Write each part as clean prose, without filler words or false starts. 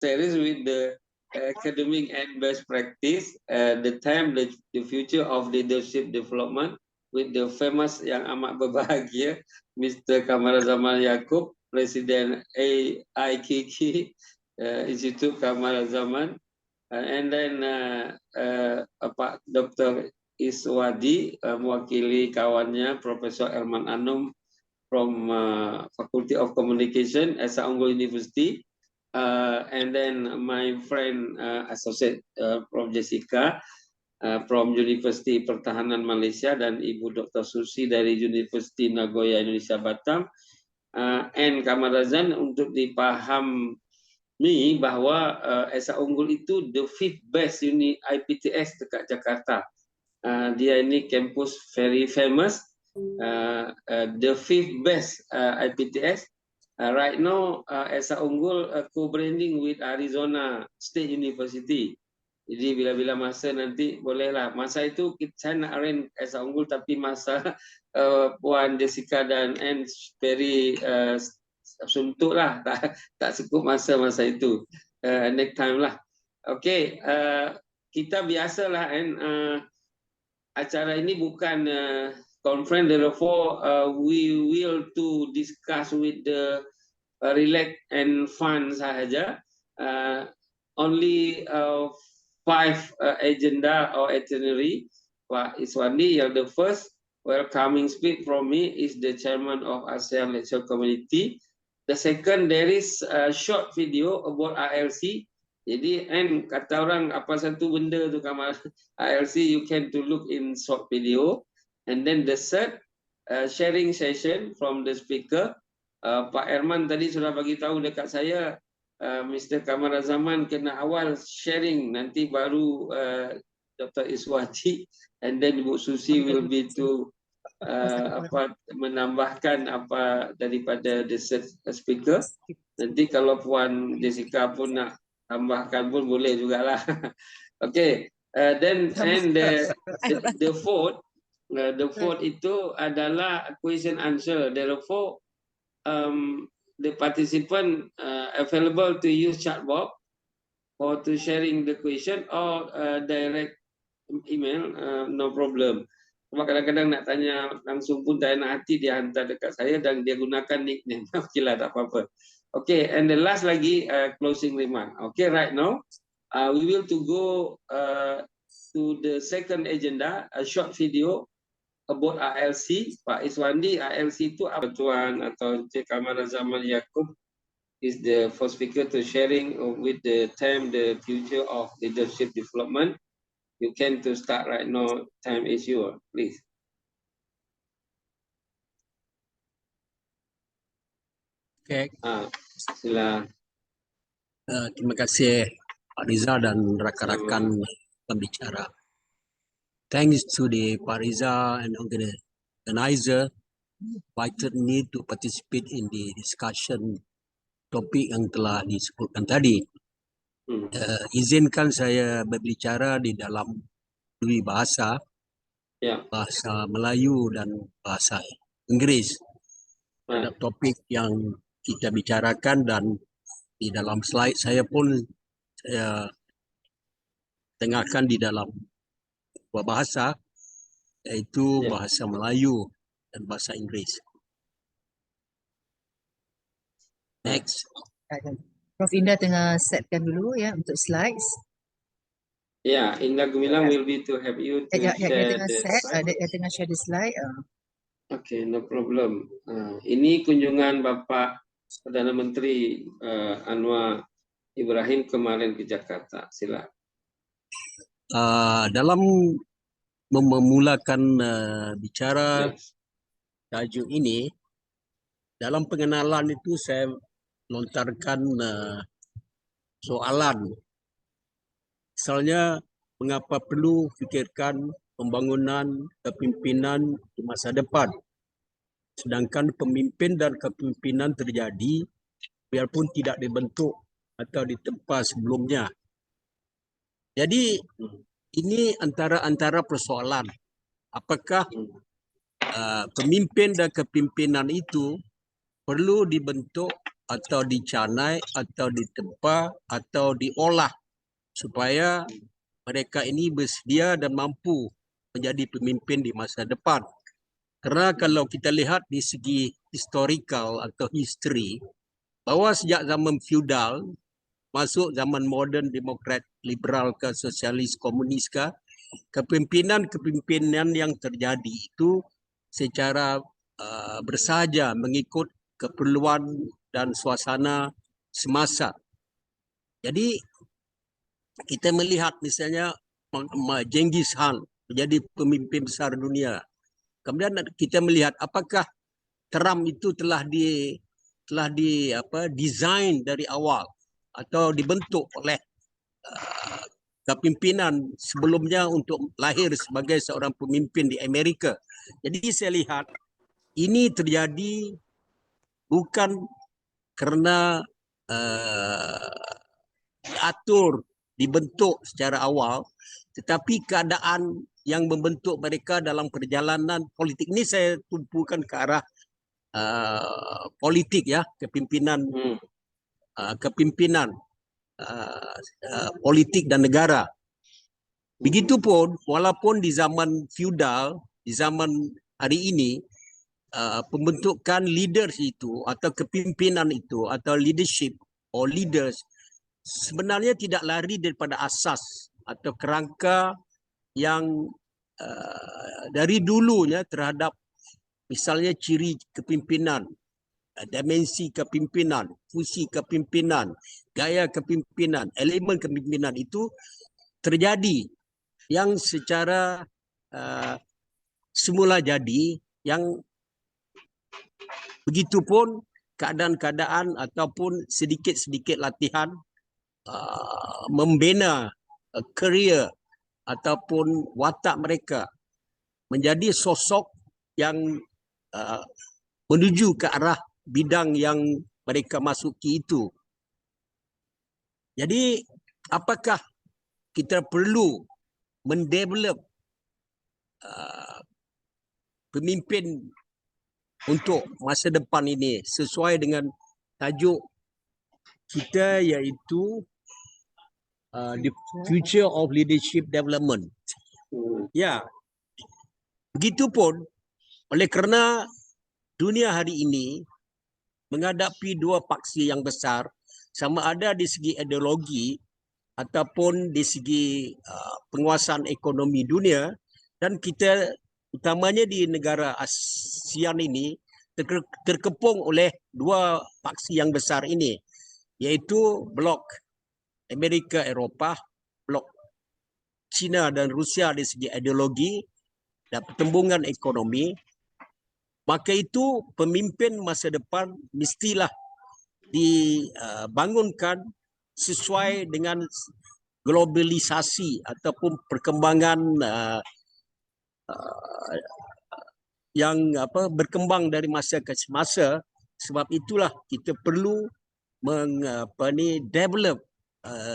series with the academic and best practice, the time, the future of leadership development with the famous yang amat berbahagia, Mr. Kamarazaman Yaakob, Presiden AIKK, Institut Kamarazaman, and then Pak Dr. Iswadi, mewakili kawannya, Profesor Elman Anum from Faculty of Communication, Esa Unggul University, and then my friend associate Prof. Jessica from University Pertahanan Malaysia, dan Ibu Dr. Susi dari University Nagoya Indonesia Batam, and Kamarazan, untuk dipahami bahwa Esa Unggul itu the fifth best uni IPTS dekat Jakarta. Dia ini kampus very famous, the fifth best IPTS. Right now, Esa Unggul co-branding with Arizona State University. Jadi bila-bila masa nanti bolehlah. Masa itu saya nak arrange Esa Unggul, tapi masa Puan Jessica dan Anne very suntuk lah, tak cukup masa itu. Next time lah. Okay, kita biasalah, acara ini bukan conference, therefore we will to discuss with the relax and fun sahaja. Only 5 agenda or itinerary. Pak Iswandi, yang the first welcoming speech from me is the chairman of ASEAN Lecture Community. The second, there is a short video about ALC. Jadi, kata orang apa satu benda tu Kamal, ALC, you can to look in short video. And then the third, sharing session from the speaker. Pak Herman tadi sudah bagi tahu dekat saya, Mr. Kamarazaman kena awal sharing, nanti baru Dr. Iswati, and then Ibu Susi will be to menambahkan apa daripada the speaker. Nanti kalau Puan Jessica pun nak tambahkan pun boleh jugalah. Okay, then and the fourth. The fourth itu adalah question answer. Therefore, the participant available to use chat box or to sharing the question or direct email, no problem. Cuma kadang-kadang nak tanya langsung pun tak enak hati, dia hantar dekat saya dan dia gunakan nickname. Okey lah, tak apa-apa. Okay, and the last lagi closing remark. Okay, right now we will to go to the second agenda, a short video about ALC. Pak Iswandi, ALC itu apa tuan, atau Encik Kamarazaman Yaakob is the first speaker to sharing with the time the future of leadership development. You can to start right now. Time is yours, please. Okay. Sila. Terima kasih Pak Riza dan rakan-rakan pembicara. Thanks to the Pak Riza and organizer invited me to participate in the discussion topik yang telah disebutkan tadi. Izinkan saya berbicara di dalam dua bahasa, bahasa Melayu dan bahasa Inggris. Ada topik yang kita bicarakan, dan di dalam slide saya pun saya tengahkan di dalam dua bahasa, yaitu bahasa Melayu dan bahasa Inggris. Next. Prof Indah tengah setkan dulu ya untuk slides. Ya, Indah Gumilang will be to help you to share the slide. Dia tengah share the slide. Okay, no problem. Ini kunjungan Bapak Perdana Menteri Anwar Ibrahim kemarin ke Jakarta. Silakan. Dalam memulakan bicara tajuk ini, dalam pengenalan itu saya lontarkan soalan. Misalnya, mengapa perlu fikirkan pembangunan kepimpinan di masa depan, sedangkan pemimpin dan kepimpinan terjadi biarpun tidak dibentuk atau ditempa sebelumnya. Jadi ini antara persoalan, apakah pemimpin dan kepimpinan itu perlu dibentuk atau dicanai atau ditempa atau diolah supaya mereka ini bersedia dan mampu menjadi pemimpin di masa depan. Karena kalau kita lihat di segi historical atau history, bahwa sejak zaman feudal masuk zaman moden, demokrat, liberal ke sosialis, komunis ke, kepimpinan yang terjadi itu secara bersahaja mengikut keperluan dan suasana semasa. Jadi kita melihat misalnya Genghis Khan menjadi pemimpin besar dunia. Kemudian kita melihat apakah Trump itu telah desain dari awal atau dibentuk oleh kepimpinan sebelumnya untuk lahir sebagai seorang pemimpin di Amerika. Jadi saya lihat ini terjadi bukan karena diatur, dibentuk secara awal, tetapi keadaan yang membentuk mereka dalam perjalanan politik. Ini saya tumpukan ke arah politik ya, kepimpinan politik dan negara. Begitupun walaupun di zaman feudal, di zaman hari ini pembentukan leaders itu atau kepimpinan itu atau leadership or leaders sebenarnya tidak lari daripada asas atau kerangka yang dari dulunya terhadap misalnya ciri kepimpinan, dimensi kepimpinan, fungsi kepimpinan, gaya kepimpinan, elemen kepimpinan itu terjadi yang secara semula jadi, yang begitupun keadaan-keadaan ataupun sedikit-sedikit latihan membina career ataupun watak mereka menjadi sosok yang menuju ke arah bidang yang mereka masuki itu. Jadi apakah kita perlu mendevelop pemimpin untuk masa depan ini sesuai dengan tajuk kita, iaitu the future of leadership development. Ya, begitupun oleh kerana dunia hari ini menghadapi dua paksi yang besar, sama ada di segi ideologi ataupun di segi penguasaan ekonomi dunia, dan kita utamanya di negara ASEAN ini terkepung oleh dua paksi yang besar ini, iaitu blok Amerika Eropah, blok China dan Rusia di segi ideologi dan pertembungan ekonomi. Maka itu pemimpin masa depan mestilah dibangunkan sesuai dengan globalisasi ataupun perkembangan yang berkembang dari masa ke masa. Sebab itulah kita perlu develop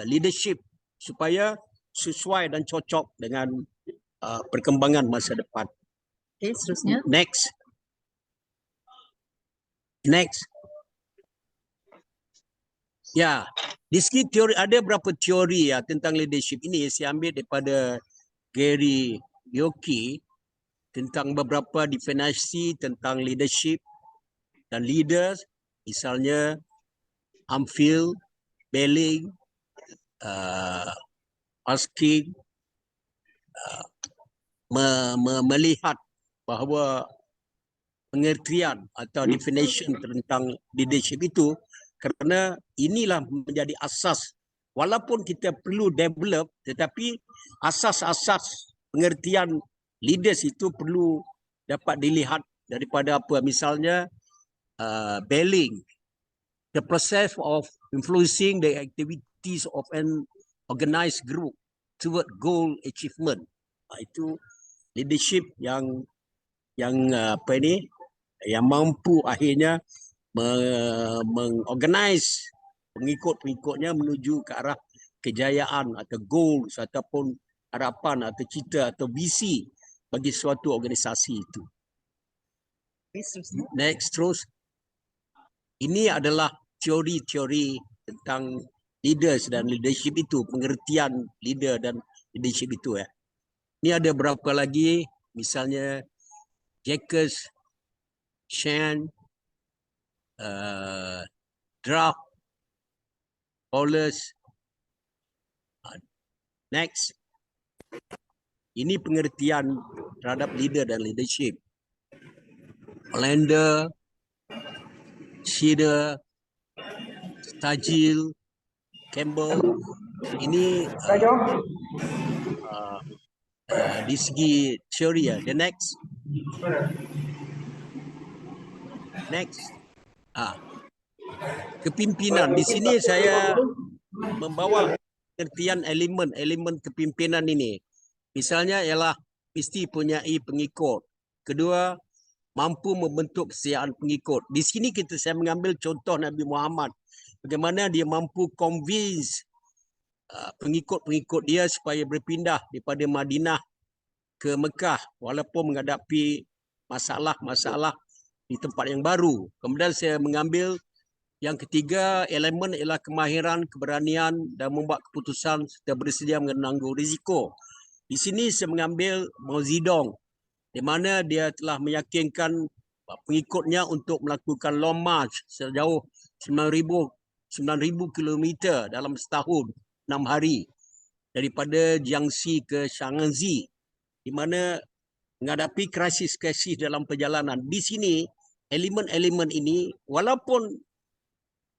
leadership supaya sesuai dan cocok dengan perkembangan masa depan. Okay, seterusnya. Next. Ya, di segi teori ada beberapa teori ya tentang leadership ini. Saya ambil daripada Gary Yoke tentang beberapa definisi tentang leadership dan leaders, misalnya Armfield, Belling, Asking, melihat bahawa pengertian atau definition tentang leadership itu, kerana inilah menjadi asas. Walaupun kita perlu develop, tetapi asas-asas pengertian leaders itu perlu dapat dilihat daripada apa. Misalnya Belling, the process of influencing the activities of an organized group toward goal achievement. Itu leadership yang yang mampu akhirnya mengorganize pengikut-pengikutnya menuju ke arah kejayaan atau goals ataupun harapan atau cita atau visi bagi suatu organisasi itu. Next, terus. Ini adalah teori-teori tentang leaders dan leadership itu, pengertian leader dan leadership itu ya. Ini ada berapa lagi, misalnya Jacques, Shan, Draft, Paulus. Next. Ini pengertian terhadap leader dan leadership. Hollander, Schieder, Stajil, Campbell. Ini di segi teori ya. The next. Kepimpinan. Di sini saya membawa pengertian elemen kepimpinan ini. Misalnya ialah mesti punyai pengikut. Kedua, mampu membentuk kesetiaan pengikut. Di sini saya mengambil contoh Nabi Muhammad. Bagaimana dia mampu convince pengikut-pengikut dia supaya berpindah daripada Madinah ke Mekah walaupun menghadapi masalah-masalah di tempat yang baru. Kemudian saya mengambil yang ketiga, elemen ialah kemahiran, keberanian dan membuat keputusan serta bersedia menanggung risiko. Di sini saya mengambil Mao Zedong, di mana dia telah meyakinkan pengikutnya untuk melakukan long march sejauh 9,000 km dalam setahun, 6 hari. Daripada Jiangxi ke Shaanxi, di mana menghadapi krisis-krisis dalam perjalanan. Di sini, elemen-elemen ini, walaupun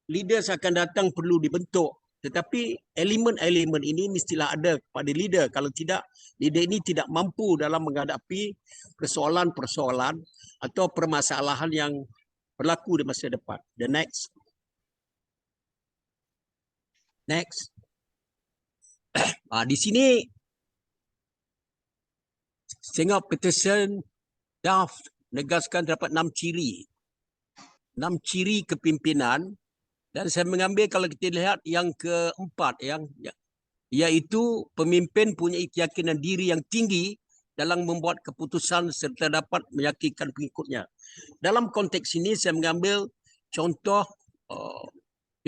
leaders akan datang perlu dibentuk, tetapi elemen-elemen ini mestilah ada pada leader. Kalau tidak, leader ini tidak mampu dalam menghadapi persoalan-persoalan atau permasalahan yang berlaku di masa depan. The next. Di sini, tengok Peterson, Duff menegaskan terdapat 6 ciri. 6 ciri kepimpinan. Dan saya mengambil kalau kita lihat yang keempat, iaitu pemimpin punya keyakinan diri yang tinggi dalam membuat keputusan serta dapat meyakinkan pengikutnya. Dalam konteks ini saya mengambil contoh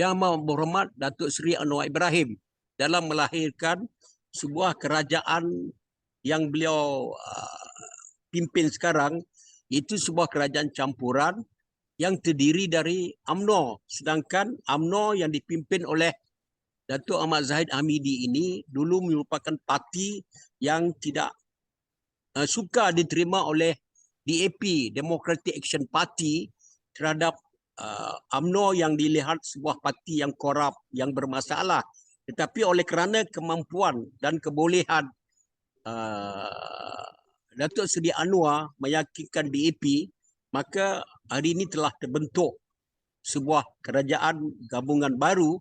Yang Berhormat Datuk Seri Anwar Ibrahim dalam melahirkan sebuah kerajaan yang beliau pimpin sekarang, itu sebuah kerajaan campuran yang terdiri dari UMNO. Sedangkan UMNO yang dipimpin oleh Datuk Ahmad Zahid Hamidi ini dulu merupakan parti yang tidak suka diterima oleh DAP, Democratic Action Party, terhadap UMNO yang dilihat sebuah parti yang korup, yang bermasalah. Tetapi oleh kerana kemampuan dan kebolehan Datuk Seri Anwar meyakinkan DAP, maka hari ini telah terbentuk sebuah kerajaan gabungan baru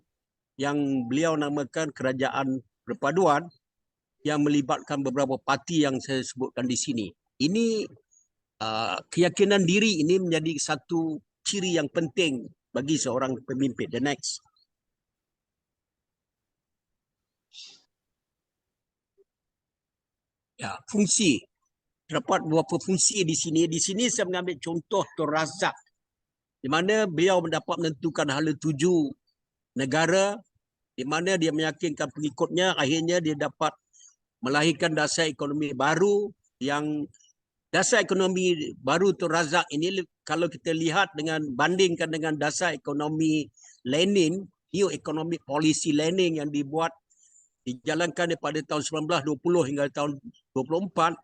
yang beliau namakan Kerajaan Perpaduan yang melibatkan beberapa parti yang saya sebutkan di sini. Ini keyakinan diri ini menjadi satu ciri yang penting bagi seorang pemimpin. The next. Ya, fungsi. Terdapat beberapa fungsi di sini. Di sini saya mengambil contoh Tun Razak, di mana beliau mendapat menentukan hala 7 negara, di mana dia meyakinkan pengikutnya, akhirnya dia dapat melahirkan dasar ekonomi baru. Yang dasar ekonomi baru Tun Razak ini, kalau kita lihat bandingkan dengan dasar ekonomi Lenin, New Economic Policy Lenin yang dijalankan daripada tahun 1920 hingga tahun 24,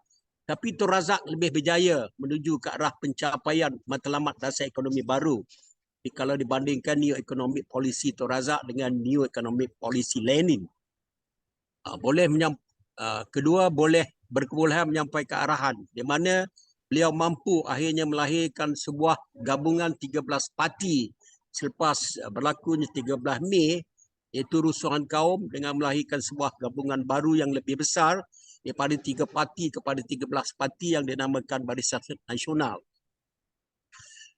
tapi Tun Razak lebih berjaya menuju ke arah pencapaian matlamat dasar ekonomi baru. Jadi, kalau dibandingkan New Economic Policy Tun Razak dengan New Economic Policy Lenin, kedua boleh berkebolehan menyampaikan arahan, di mana beliau mampu akhirnya melahirkan sebuah gabungan 13 parti selepas berlakunya 13 Mei, iaitu rusuhan kaum, dengan melahirkan sebuah gabungan baru yang lebih besar daripada 3 parti kepada 13 parti yang dinamakan Barisan Nasional.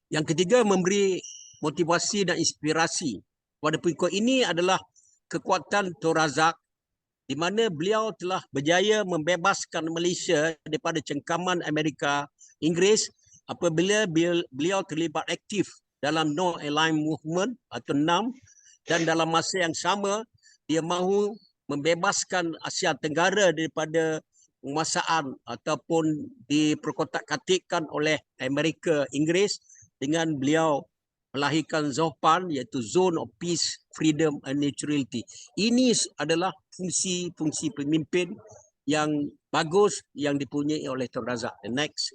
Yang ketiga, memberi motivasi dan inspirasi kepada pengikut. Ini adalah kekuatan Tun Razak, di mana beliau telah berjaya membebaskan Malaysia daripada cengkaman Amerika Inggeris apabila beliau terlibat aktif dalam non-aligned movement atau NAM, dan dalam masa yang sama dia mahu membebaskan Asia Tenggara daripada penguasaan ataupun diperkotak-katikkan oleh Amerika Inggeris dengan beliau melahirkan ZOPAN, iaitu Zone of Peace, Freedom and Neutrality. Ini adalah fungsi-fungsi pemimpin yang bagus yang dipunyai oleh Tun Razak. The next.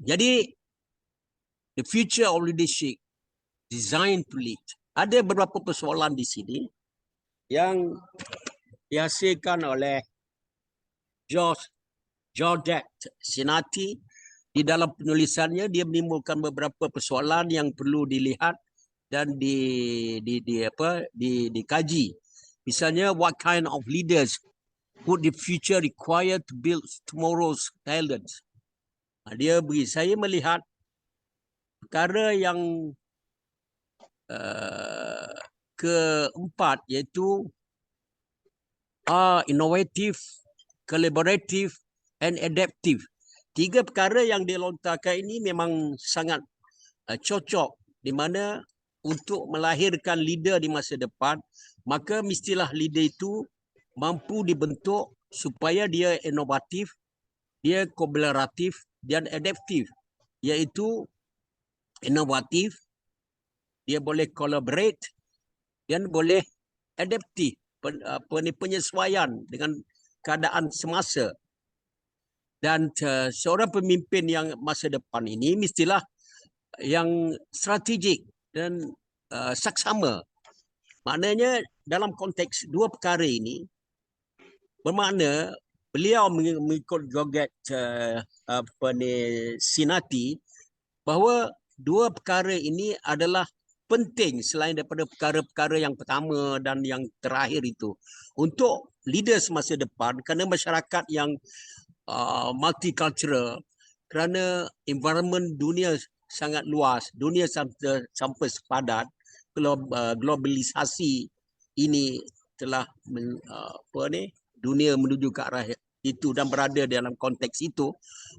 Jadi, the future of leadership designed to lead. Ada beberapa persoalan di sini yang dihasilkan oleh Georgette Sinati. Di dalam penulisannya dia menimbulkan beberapa persoalan yang perlu dilihat dan dikaji. Misalnya, what kind of leaders would the future require to build tomorrow's talents? Dia beri saya melihat perkara yang keempat, iaitu innovative, collaborative and adaptive. 3 perkara yang dilontarkan ini memang sangat cocok, di mana untuk melahirkan leader di masa depan, maka mestilah leader itu mampu dibentuk supaya dia inovatif, dia kolaboratif dan adaptif. Iaitu inovatif, dia boleh collaborate dan boleh adaptif, penyesuaian dengan keadaan semasa. Dan seorang pemimpin yang masa depan ini mestilah yang strategik dan saksama. Maknanya dalam konteks 2 perkara ini, bermakna beliau mengikut Georgette Sinati bahawa 2 perkara ini adalah penting selain daripada perkara-perkara yang pertama dan yang terakhir itu. Untuk leaders masa depan, kerana masyarakat yang multicultural, kerana environment dunia sangat luas, dunia sampai sepadat, globalisasi ini telah dunia menuju ke arah itu dan berada dalam konteks itu,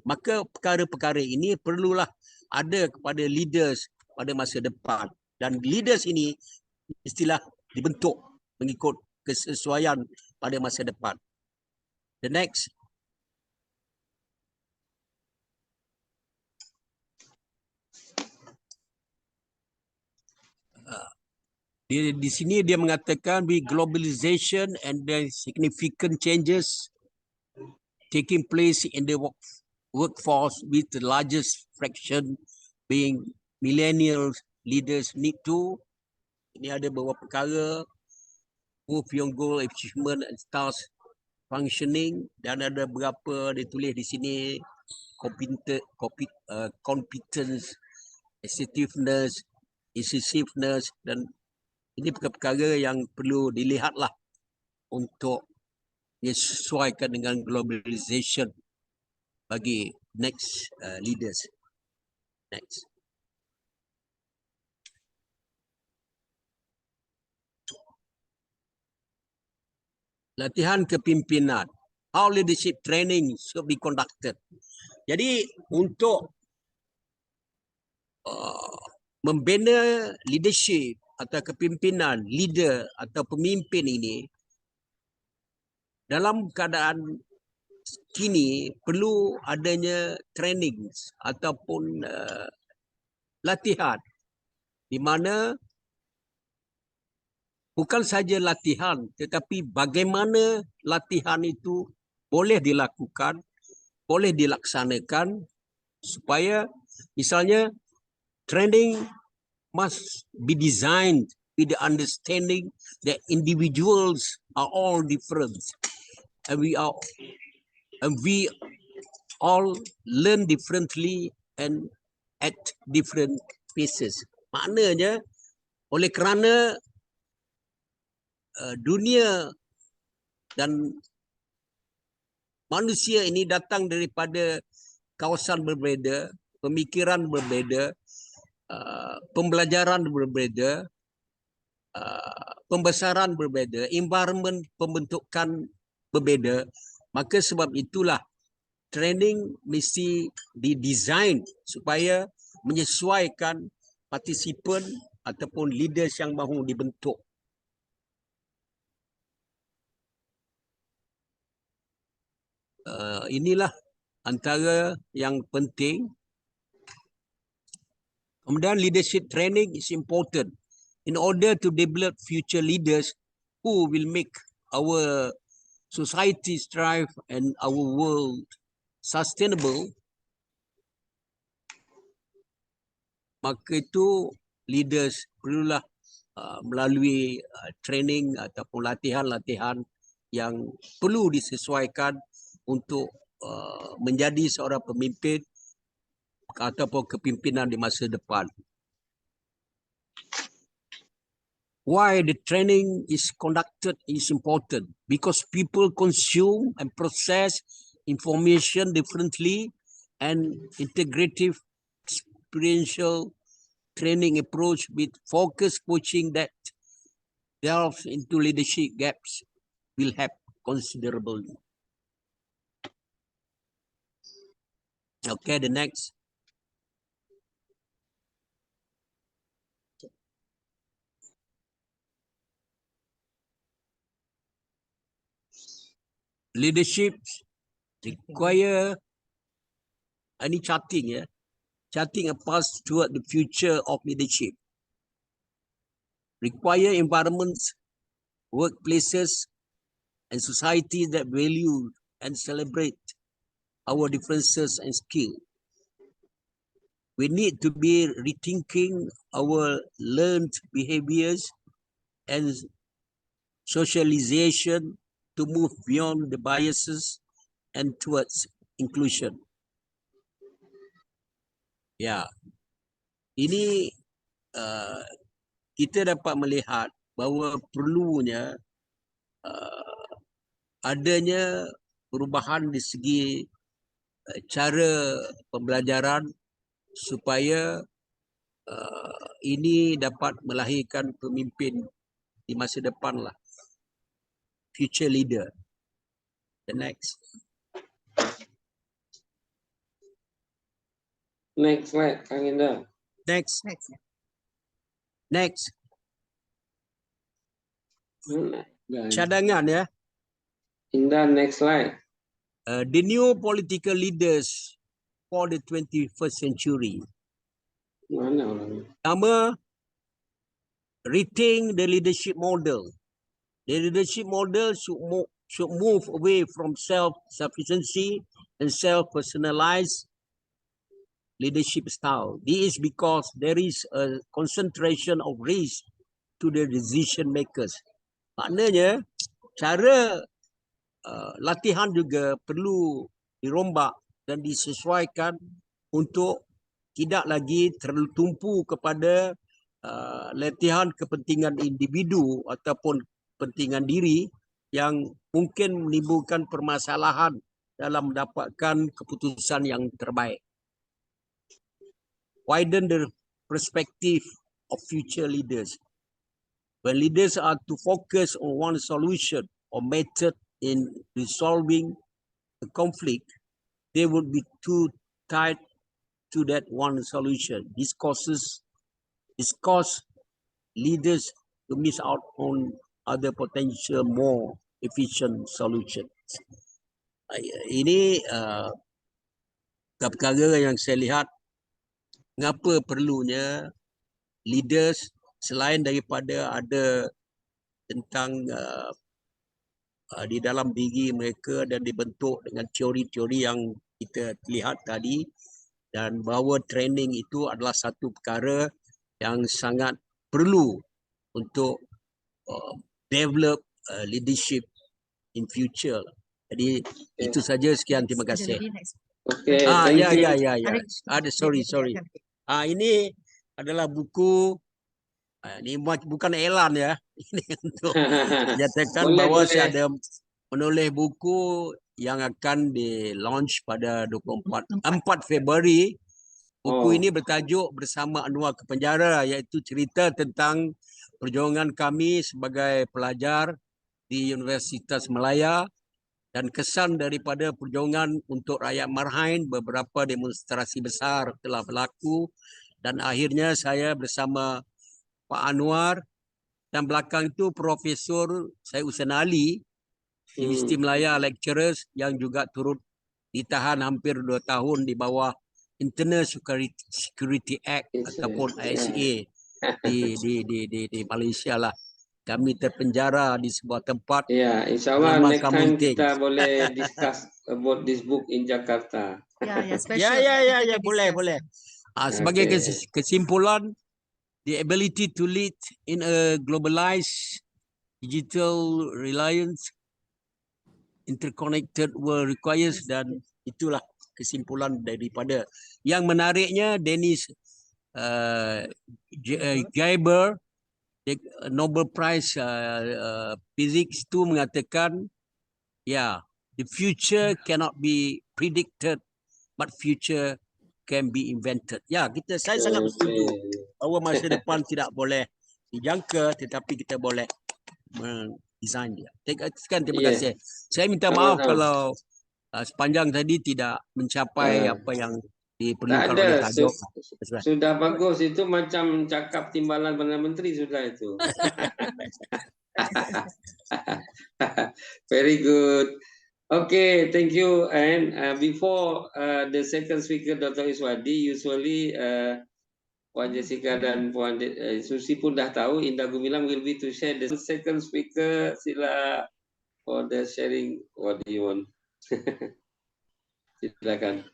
maka perkara-perkara ini perlulah ada kepada leaders pada masa depan, dan leaders ini istilah dibentuk mengikut kesesuaian pada masa depan. The next. Di sini dia mengatakan with globalization and the significant changes taking place in the workforce, with the largest fraction being millennials, leaders need to, ini ada beberapa perkara, move your goal, achievement and stars functioning, dan ada berapa ditulis di sini, competence, assertiveness, incisiveness, dan ini perkara-perkara yang perlu dilihatlah untuk disesuaikan dengan globalization bagi next leaders. Next. Latihan kepimpinan. How leadership training should be conducted. Jadi untuk membina leadership atau kepimpinan, leader atau pemimpin ini, dalam keadaan kini perlu adanya training ataupun latihan, di mana bukan saja latihan, tetapi bagaimana latihan itu boleh dilakukan, boleh dilaksanakan, supaya misalnya training must be designed with the understanding that individuals are all different, and we all learn differently and at different paces. Maknanya, oleh kerana dunia dan manusia ini datang daripada kawasan berbeza, pemikiran berbeza, pembelajaran berbeza, pembesaran berbeza, environment pembentukan berbeza, maka sebab itulah training mesti didesain supaya menyesuaikan partisipan ataupun leaders yang mahu dibentuk. Inilah antara yang penting. Kemudian leadership training is important in order to develop future leaders who will make our society thrive and our world sustainable. Maka itu leaders perlulah melalui training ataupun latihan-latihan yang perlu disesuaikan untuk menjadi seorang pemimpin ataupun kepimpinan di masa depan. Why the training is conducted is important because people consume and process information differently, and integrative experiential training approach with focused coaching that delves into leadership gaps will help considerably. Okay, the next. Leadership require any charting, charting a path toward the future of leadership. Require environments, workplaces, and societies that value and celebrate our differences and skills. We need to be rethinking our learned behaviors and socialization to move beyond the biases and towards inclusion. Ya, ini kita dapat melihat bahawa perlunya adanya perubahan di segi cara pembelajaran supaya ini dapat melahirkan pemimpin di masa depan lah. Future leader. The next. Next slide, Kang Indah. Next. Next. Cadangan ya. Indah, next slide. The new political leaders for the 21st century. Mana orangnya? Pertama, rethink the leadership model. The leadership model should move away from self-sufficiency and self-personalized leadership style. This is because there is a concentration of risk to the decision makers. Maknanya, cara latihan juga perlu dirombak dan disesuaikan untuk tidak lagi terlalu tumpu kepada latihan kepentingan individu ataupun kepentingan diri yang mungkin menimbulkan permasalahan dalam mendapatkan keputusan yang terbaik. Widen the perspective of future leaders. When leaders are to focus on one solution or method in resolving a conflict, they would be too tied to that one solution. This causes leaders to miss out on other potential more efficient solutions. Ini perkara yang saya lihat mengapa perlunya leaders selain daripada ada tentang di dalam diri mereka dan dibentuk dengan teori-teori yang kita lihat tadi, dan bahawa training itu adalah satu perkara yang sangat perlu untuk develop leadership in future. Jadi itu saja, sekian, terima kasih. Okay, ya. Ada sorry. Ini adalah buku. Ini bukan elan ya. Ini untuk menyatakan bahawa saya ada menulis buku yang akan di-launch pada 4 Februari. Buku ini bertajuk Bersama Anwar ke Penjara, iaitu cerita tentang perjuangan kami sebagai pelajar di Universitas Malaya dan kesan daripada perjuangan untuk rakyat Marhain. Beberapa demonstrasi besar telah berlaku dan akhirnya saya bersama Pak Anwar dan belakang itu Profesor Syed Hussein Ali, Universiti Melaya lecturers yang juga turut ditahan hampir 2 tahun di bawah Internal Security Act ataupun ISA di Malaysia lah. Kami terpenjara di sebuah tempat. Ya, insya Allah next time kita boleh discuss about this book in Jakarta. Ya, boleh. Sebagai kesimpulan, the ability to lead in a globalized, digital, reliance, interconnected world requires, dan itulah kesimpulan daripada. Yang menariknya, Dennis Geiber, Nobel Prize Physics itu mengatakan, the future cannot be predicted, but future can be invented. Saya sangat setuju bahawa masa depan tidak boleh dijangka, tetapi kita boleh mendesain dia. Terima kasih. Saya minta maaf kalau sepanjang tadi tidak mencapai apa yang diperlukan oleh tajuk. Sudah bagus, itu macam cakap timbalan Perdana Menteri sudah itu. Very good. Okay, thank you. And before the second speaker, Dr. Iswadi, usually Puan Jessica dan Puan Susi pun dah tahu, Indah Gumilang will be to share the second speaker. Sila for the sharing. What do you want? Silakan.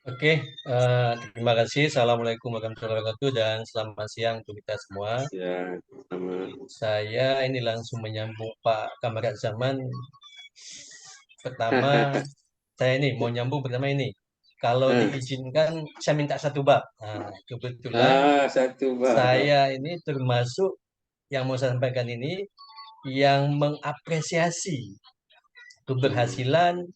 Oke, terima kasih. Assalamualaikum warahmatullahi wabarakatuh dan selamat siang untuk kita semua. Ya, sama. Saya ini langsung menyambung Pak Kamarat Zaman. Pertama, saya ini mau nyambung pertama ini. Kalau diizinkan, saya minta satu bab. Kebetulan saya ini termasuk yang mau saya sampaikan ini yang mengapresiasi keberhasilan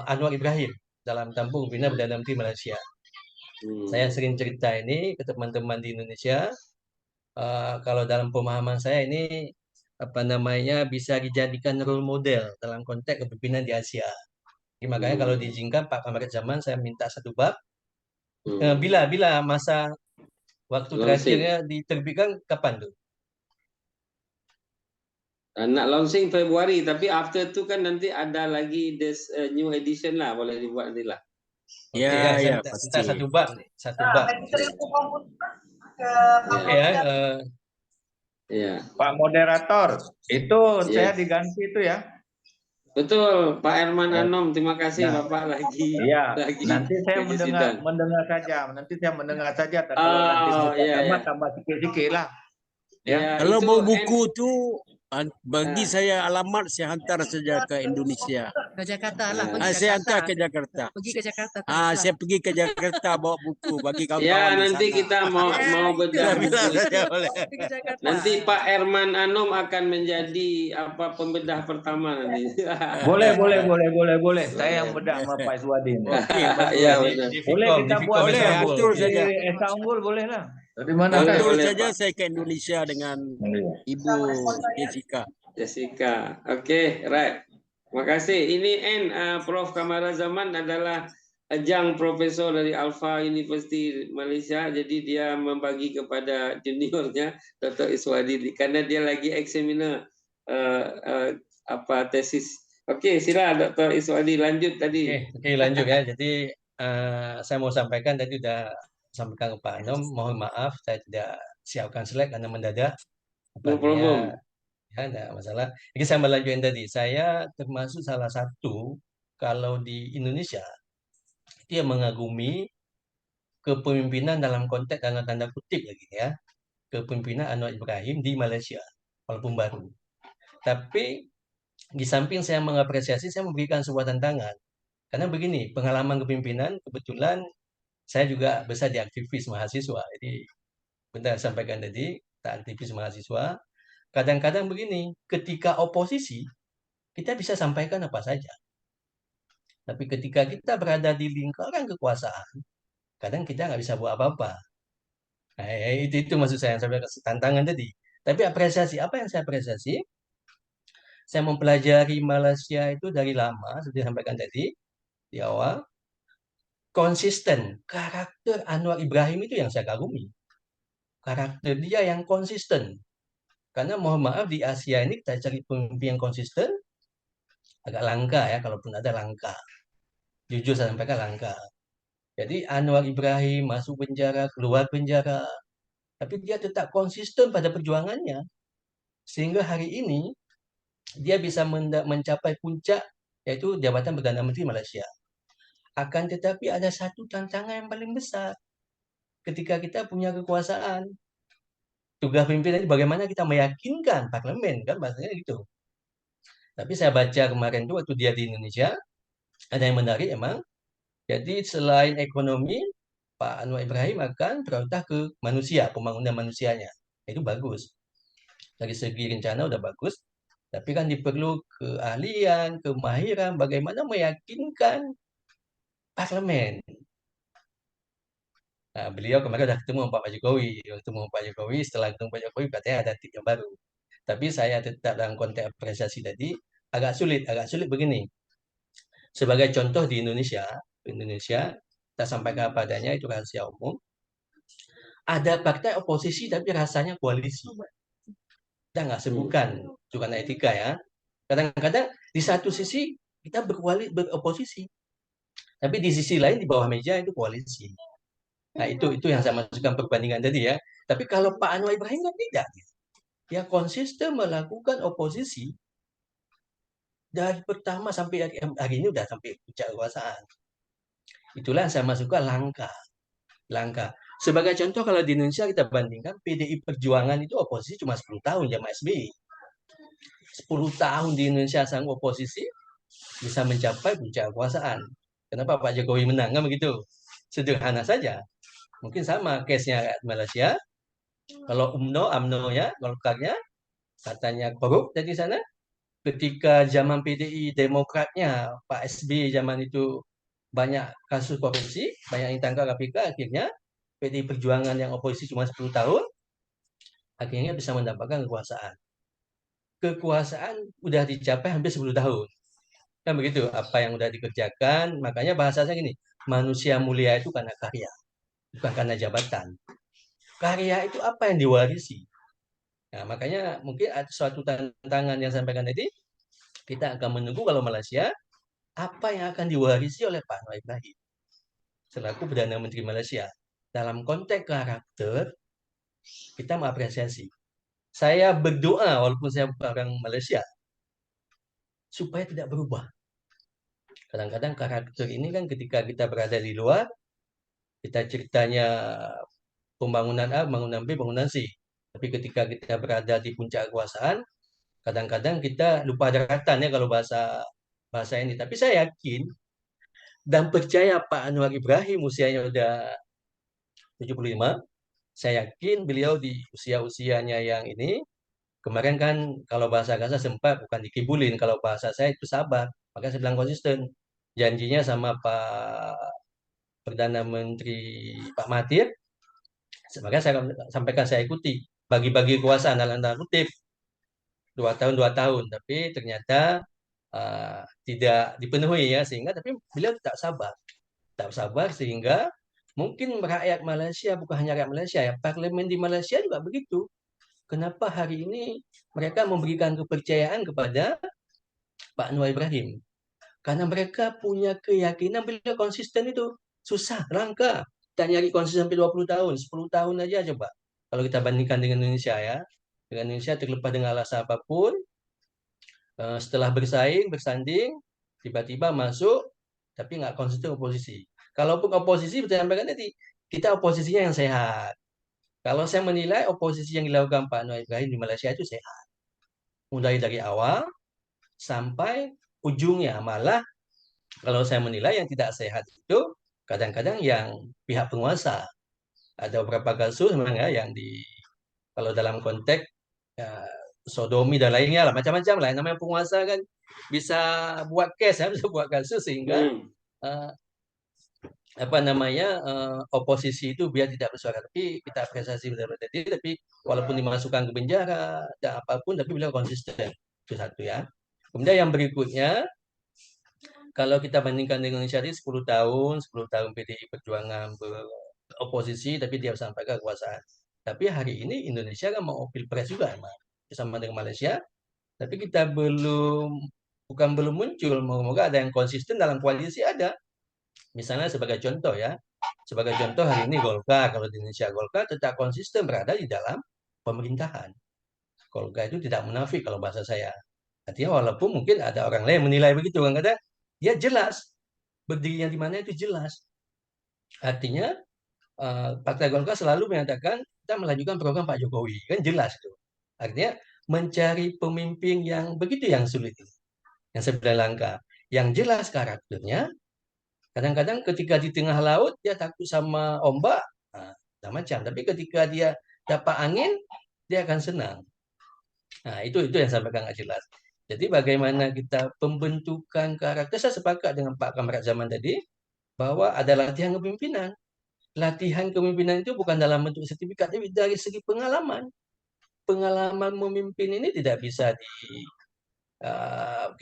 Anwar Ibrahim dalam tampung bina Perdana Menteri Malaysia. Saya sering cerita ini ke teman-teman di Indonesia. Kalau dalam pemahaman saya ini bisa dijadikan role model dalam konteks kepemimpinan di Asia. Jadi, makanya kalau diizinkan Pak Kamarat Zaman, saya minta satu bab. Bila masa waktu terakhirnya diterbitkan kapan tuh? Nak launching Februari, tapi after itu kan nanti ada lagi this new edition lah, boleh dibuat nanti lah. Ya, pasti. Satu bab. Pak moderator, itu saya diganti itu ya. Betul, Pak Herman Anom, terima kasih Bapak lagi. Iya. Nanti saya mendengar saja. Kalau nanti tambah sikit-sikit lah. Ya. Kalau mau buku tu bagi saya alamat, saya hantar saja ke Indonesia. Ke Jakarta lah. Saya hantar ke Jakarta. Pergi ke Jakarta. Saya pergi ke Jakarta bawa buku bagi kawan-kawan. Ya, nanti kita mau bedah buku itu. Nanti Pak Herman Anom akan menjadi pembedah pertama nanti. Boleh. Saya yang bedah sama Pak Iswadi. Iya, boleh kita buat. Boleh, atur saja. Esa Unggul boleh lah. Dari mana atur saja saya ke Indonesia dengan Ibu Jessica. Oke, right. Terima kasih. Ini Prof. Kamarat Zaman adalah ajang profesor dari Alpha University Malaysia. Jadi dia membagi kepada juniornya Dr. Iswadi karena dia lagi examiner tesis. Oke, sila Dr. Iswadi lanjut tadi. Oke, lanjut ya. Jadi saya mau sampaikan tadi udah sampaikan ke Pak Anom, mohon maaf saya tidak siapkan slide karena mendadak. No problem. Ya, tidak masalah. Jadi saya melanjutkan tadi, saya termasuk salah satu kalau di Indonesia dia mengagumi kepemimpinan dalam konteks dalam tanda kutip lagi ya, kepemimpinan Anwar Ibrahim di Malaysia walaupun baru. Tapi di samping saya mengapresiasi, saya memberikan sebuah tantangan karena begini, pengalaman kepemimpinan kebetulan saya juga besar di aktivis mahasiswa. Jadi benar sampaikan tadi, aktivis mahasiswa. Kadang-kadang begini, ketika oposisi, kita bisa sampaikan apa saja. Tapi ketika kita berada di lingkaran kekuasaan, kadang kita nggak bisa buat apa-apa. Nah, itu maksud saya yang sampai tantangan tadi. Tapi apresiasi, apa yang saya apresiasi? saya mempelajari Malaysia itu dari lama, seperti sampaikan tadi di awal, konsisten. Karakter Anwar Ibrahim itu yang saya kagumi. Karakter dia yang konsisten. Karena mohon maaf di Asia ini kita cari pemimpin yang konsisten agak langka ya, kalaupun ada langka. Jujur saya sampaikan langka. Jadi Anwar Ibrahim masuk penjara, keluar penjara, tapi dia tetap konsisten pada perjuangannya. Sehingga hari ini dia bisa mencapai puncak, yaitu jabatan Perdana Menteri Malaysia. Akan tetapi ada satu tantangan yang paling besar ketika kita punya kekuasaan. Tugas pimpinan itu bagaimana kita meyakinkan parlemen, kan bahasanya gitu. Tapi saya baca kemarin tuh waktu dia di Indonesia, ada yang menarik emang. Jadi selain ekonomi, Pak Anwar Ibrahim akan prioritas ke manusia, pembangunan manusianya. Itu bagus. Dari segi rencana udah bagus. Tapi kan diperlu keahlian, kemahiran, bagaimana meyakinkan parlemen. Nah, beliau kemarin sudah ketemu Pak Jokowi. Ketemu Pak Jokowi, setelah ketemu Pak Jokowi katanya ada tip yang baru. Tapi saya tetap dalam konteks apresiasi tadi, agak sulit begini. Sebagai contoh di Indonesia, kita sampaikan padanya itu rahasia umum. Ada partai oposisi tapi rasanya koalisi. Kita nggak sebutkan, itu karena etika ya. Kadang-kadang di satu sisi kita beroposisi, tapi di sisi lain di bawah meja itu koalisi. Nah itu yang saya masukkan perbandingan tadi ya. Tapi kalau Pak Anwar Ibrahim kan tidak. Dia konsisten melakukan oposisi dari pertama sampai hari ini udah sampai puncak kekuasaan. Itulah yang saya masukkan langka. Sebagai contoh kalau di Indonesia kita bandingkan PDI Perjuangan itu oposisi cuma 10 tahun zaman SBY. 10 tahun di Indonesia sang oposisi bisa mencapai puncak kekuasaan. Kenapa Pak Jokowi menang? Kan begitu. Sederhana saja. Mungkin sama case-nya Malaysia. Kalau UMNO ya, Golkarnya katanya korup dari sana. Ketika zaman PDI Demokratnya Pak SBY zaman itu banyak kasus korupsi, banyak yang ditangkap KPK, akhirnya PDI Perjuangan yang oposisi cuma 10 tahun, akhirnya bisa mendapatkan kekuasaan. Kekuasaan udah dicapai hampir 10 tahun. Kan begitu, apa yang udah dikerjakan, makanya bahasanya gini, manusia mulia itu karena karya, bukan karena jabatan. Karya itu apa yang diwarisi. Nah, makanya mungkin ada suatu tantangan yang saya sampaikan tadi, kita akan menunggu kalau Malaysia, apa yang akan diwarisi oleh Pak Anwar Ibrahim selaku Perdana Menteri Malaysia. Dalam konteks karakter, kita mengapresiasi. Saya berdoa, walaupun saya orang Malaysia, supaya tidak berubah. Kadang-kadang karakter ini kan ketika kita berada di luar, kita ceritanya pembangunan A, pembangunan B, pembangunan C. Tapi ketika kita berada di puncak kekuasaan, kadang-kadang kita lupa daratan ya kalau bahasa ini. Tapi saya yakin dan percaya Pak Anwar Ibrahim usianya udah 75. Saya yakin beliau di usia-usianya yang ini, kemarin kan kalau bahasa Gaza sempat bukan dikibulin, kalau bahasa saya itu sabar. Maka saya bilang konsisten. Janjinya sama Pak Perdana Menteri Pak Mahathir, maka saya sampaikan saya ikuti. Bagi-bagi kekuasaan dalam tanda kutip 2 tahun, tapi ternyata tidak dipenuhi ya, sehingga tapi beliau tak sabar sehingga mungkin rakyat Malaysia, bukan hanya rakyat Malaysia ya, parlemen di Malaysia juga begitu. Kenapa hari ini mereka memberikan kepercayaan kepada Pak Anwar Ibrahim? Karena mereka punya keyakinan beliau konsisten itu. Susah, langka. Kita nyari konsisten sampai 20 tahun, 10 tahun aja coba. Kalau kita bandingkan dengan Indonesia ya. Dengan Indonesia terlepas dengan alasan apapun, setelah bersanding, tiba-tiba masuk, tapi nggak konsisten oposisi. Kalaupun oposisi, betul sampaikan tadi, kita oposisinya yang sehat. Kalau saya menilai oposisi yang dilakukan Pak Anwar Ibrahim di Malaysia itu sehat. Mulai dari awal sampai ujungnya. Malah kalau saya menilai yang tidak sehat itu kadang-kadang yang pihak penguasa. Ada beberapa kasus memang ya yang kalau dalam konteks ya, sodomi dan lainnya lah, macam-macam lah. Namanya penguasa kan bisa buat case ya, bisa buat kasus sehingga oposisi itu biar tidak bersuara. Tapi kita apresiasi benar-benar tadi, tapi walaupun dimasukkan ke penjara dan apapun, tapi beliau konsisten. Itu satu ya. Kemudian yang berikutnya, kalau kita bandingkan dengan Indonesia ini 10 tahun PDI Perjuangan beroposisi, tapi dia sampai ke kekuasaan. Tapi hari ini Indonesia kan mau pilpres juga, sama dengan Malaysia. Tapi kita bukan belum muncul, moga-moga ada yang konsisten dalam koalisi ada. Misalnya sebagai contoh ya, sebagai contoh hari ini Golkar, kalau di Indonesia Golkar tetap konsisten berada di dalam pemerintahan. Golkar itu tidak munafik kalau bahasa saya. Artinya walaupun mungkin ada orang lain menilai begitu, kan kata dia jelas berdirinya di mana itu jelas. Artinya Partai Golkar selalu menyatakan kita melanjutkan program Pak Jokowi, kan jelas itu. Artinya mencari pemimpin yang begitu yang sulit ini, yang 9 langkah, yang jelas karakternya. Kadang-kadang ketika di tengah laut dia takut sama ombak, macam. Tapi ketika dia dapat angin, dia akan senang. Nah, itu yang saya pegang nggak jelas. Jadi bagaimana kita pembentukan karakter, saya sepakat dengan Pak Kamrat Zaman tadi, bahwa ada latihan kepemimpinan. Latihan kepemimpinan itu bukan dalam bentuk sertifikat, tapi dari segi pengalaman. Pengalaman memimpin ini tidak bisa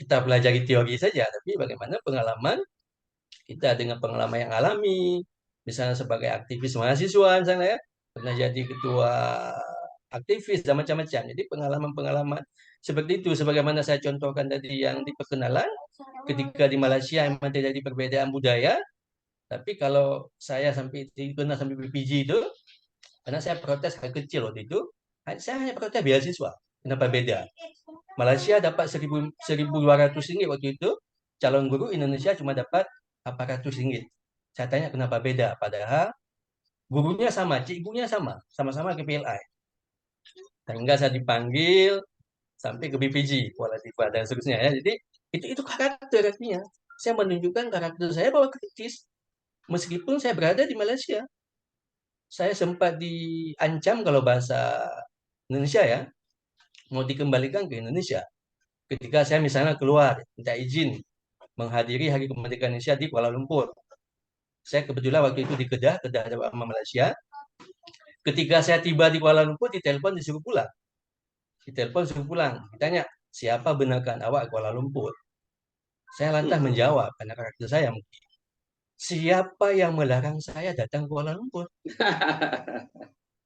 kita pelajari teori saja, tapi bagaimana pengalaman kita dengan pengalaman yang alami, misalnya sebagai aktivis mahasiswa, misalnya ya, pernah jadi ketua aktivis dan macam-macam. Jadi pengalaman-pengalaman seperti itu, sebagaimana saya contohkan tadi yang di perkenalan, ketika di Malaysia memang terjadi perbedaan budaya, tapi kalau saya sampai pernah sampai PPG itu, karena saya protes kecil waktu itu, saya hanya protes beasiswa. Kenapa beda? Malaysia dapat 1.200 ringgit waktu itu, calon guru Indonesia cuma dapat 800 ringgit. Saya tanya kenapa beda, padahal gurunya sama, cikgunya sama, sama-sama ke PLI. Sehingga saya dipanggil sampai ke BPG, Kuala Tifa dan seterusnya ya. Jadi itu karakter artinya. Saya menunjukkan karakter saya bahwa kritis. Meskipun saya berada di Malaysia, saya sempat diancam kalau bahasa Indonesia ya, mau dikembalikan ke Indonesia. Ketika saya misalnya keluar, minta izin menghadiri Hari Kemerdekaan Indonesia di Kuala Lumpur. Saya kebetulan waktu itu di Kedah sama Malaysia. Ketika saya tiba di Kuala Lumpur, ditelepon disuruh pulang. Ditelepon suruh pulang. Ditanya, siapa benarkan awak Kuala Lumpur? Saya lantas menjawab, karena karakter saya mungkin. Siapa yang melarang saya datang ke Kuala Lumpur?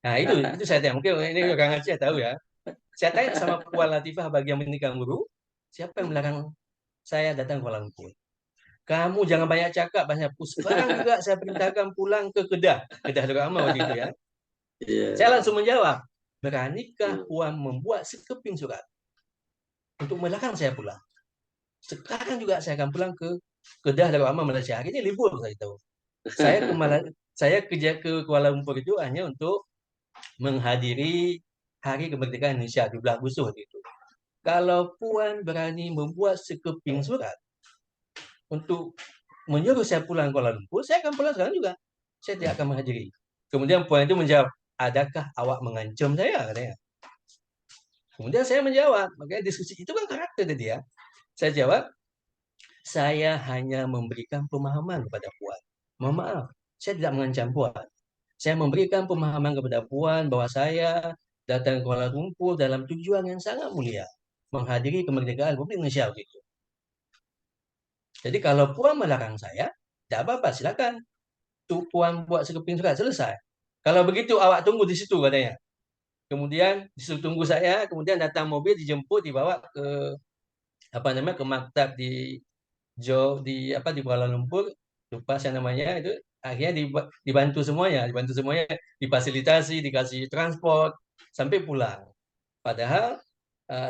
Nah, itu saya tanya. Mungkin ini orang Aceh tahu ya. Saya tanya sama Puan Latifah bagian menikah guru, siapa yang melarang saya datang ke Kuala Lumpur? Kamu jangan banyak cakap, banyak pus. Sekarang juga saya perintahkan pulang ke Kedah. Kedah Darul waktu itu ya. Saya langsung menjawab, beranikah Puan membuat sekeping surat untuk melarang saya pulang? Sekarang juga saya akan pulang ke Kedah Darul Malaysia. Hari ini libur saya tahu. Saya ke Kuala Lumpur itu hanya untuk menghadiri Hari Kemerdekaan Indonesia 17 Agustus itu. Kalau Puan berani membuat sekeping surat untuk menyuruh saya pulang ke Kuala Lumpur, saya akan pulang sekarang juga. Saya tidak akan menghadiri. Kemudian Puan itu menjawab, adakah awak mengancam saya? Katanya. Kemudian saya menjawab, makanya diskusi itu kan karakter tadi ya. Saya jawab, saya hanya memberikan pemahaman kepada Puan. Mohon maaf, saya tidak mengancam Puan. Saya memberikan pemahaman kepada Puan bahwa saya datang ke Kuala Lumpur dalam tujuan yang sangat mulia, menghadiri kemerdekaan Republik Indonesia begitu. Jadi kalau Puan melarang saya, tidak apa-apa, silakan. Puan buat sekeping surat, selesai. Kalau begitu awak tunggu di situ katanya. Kemudian disuruh tunggu saya, kemudian datang mobil dijemput dibawa ke ke maktab di Kuala Lumpur, lupa saya namanya itu. Akhirnya dibantu semuanya, difasilitasi, dikasih transport sampai pulang. Padahal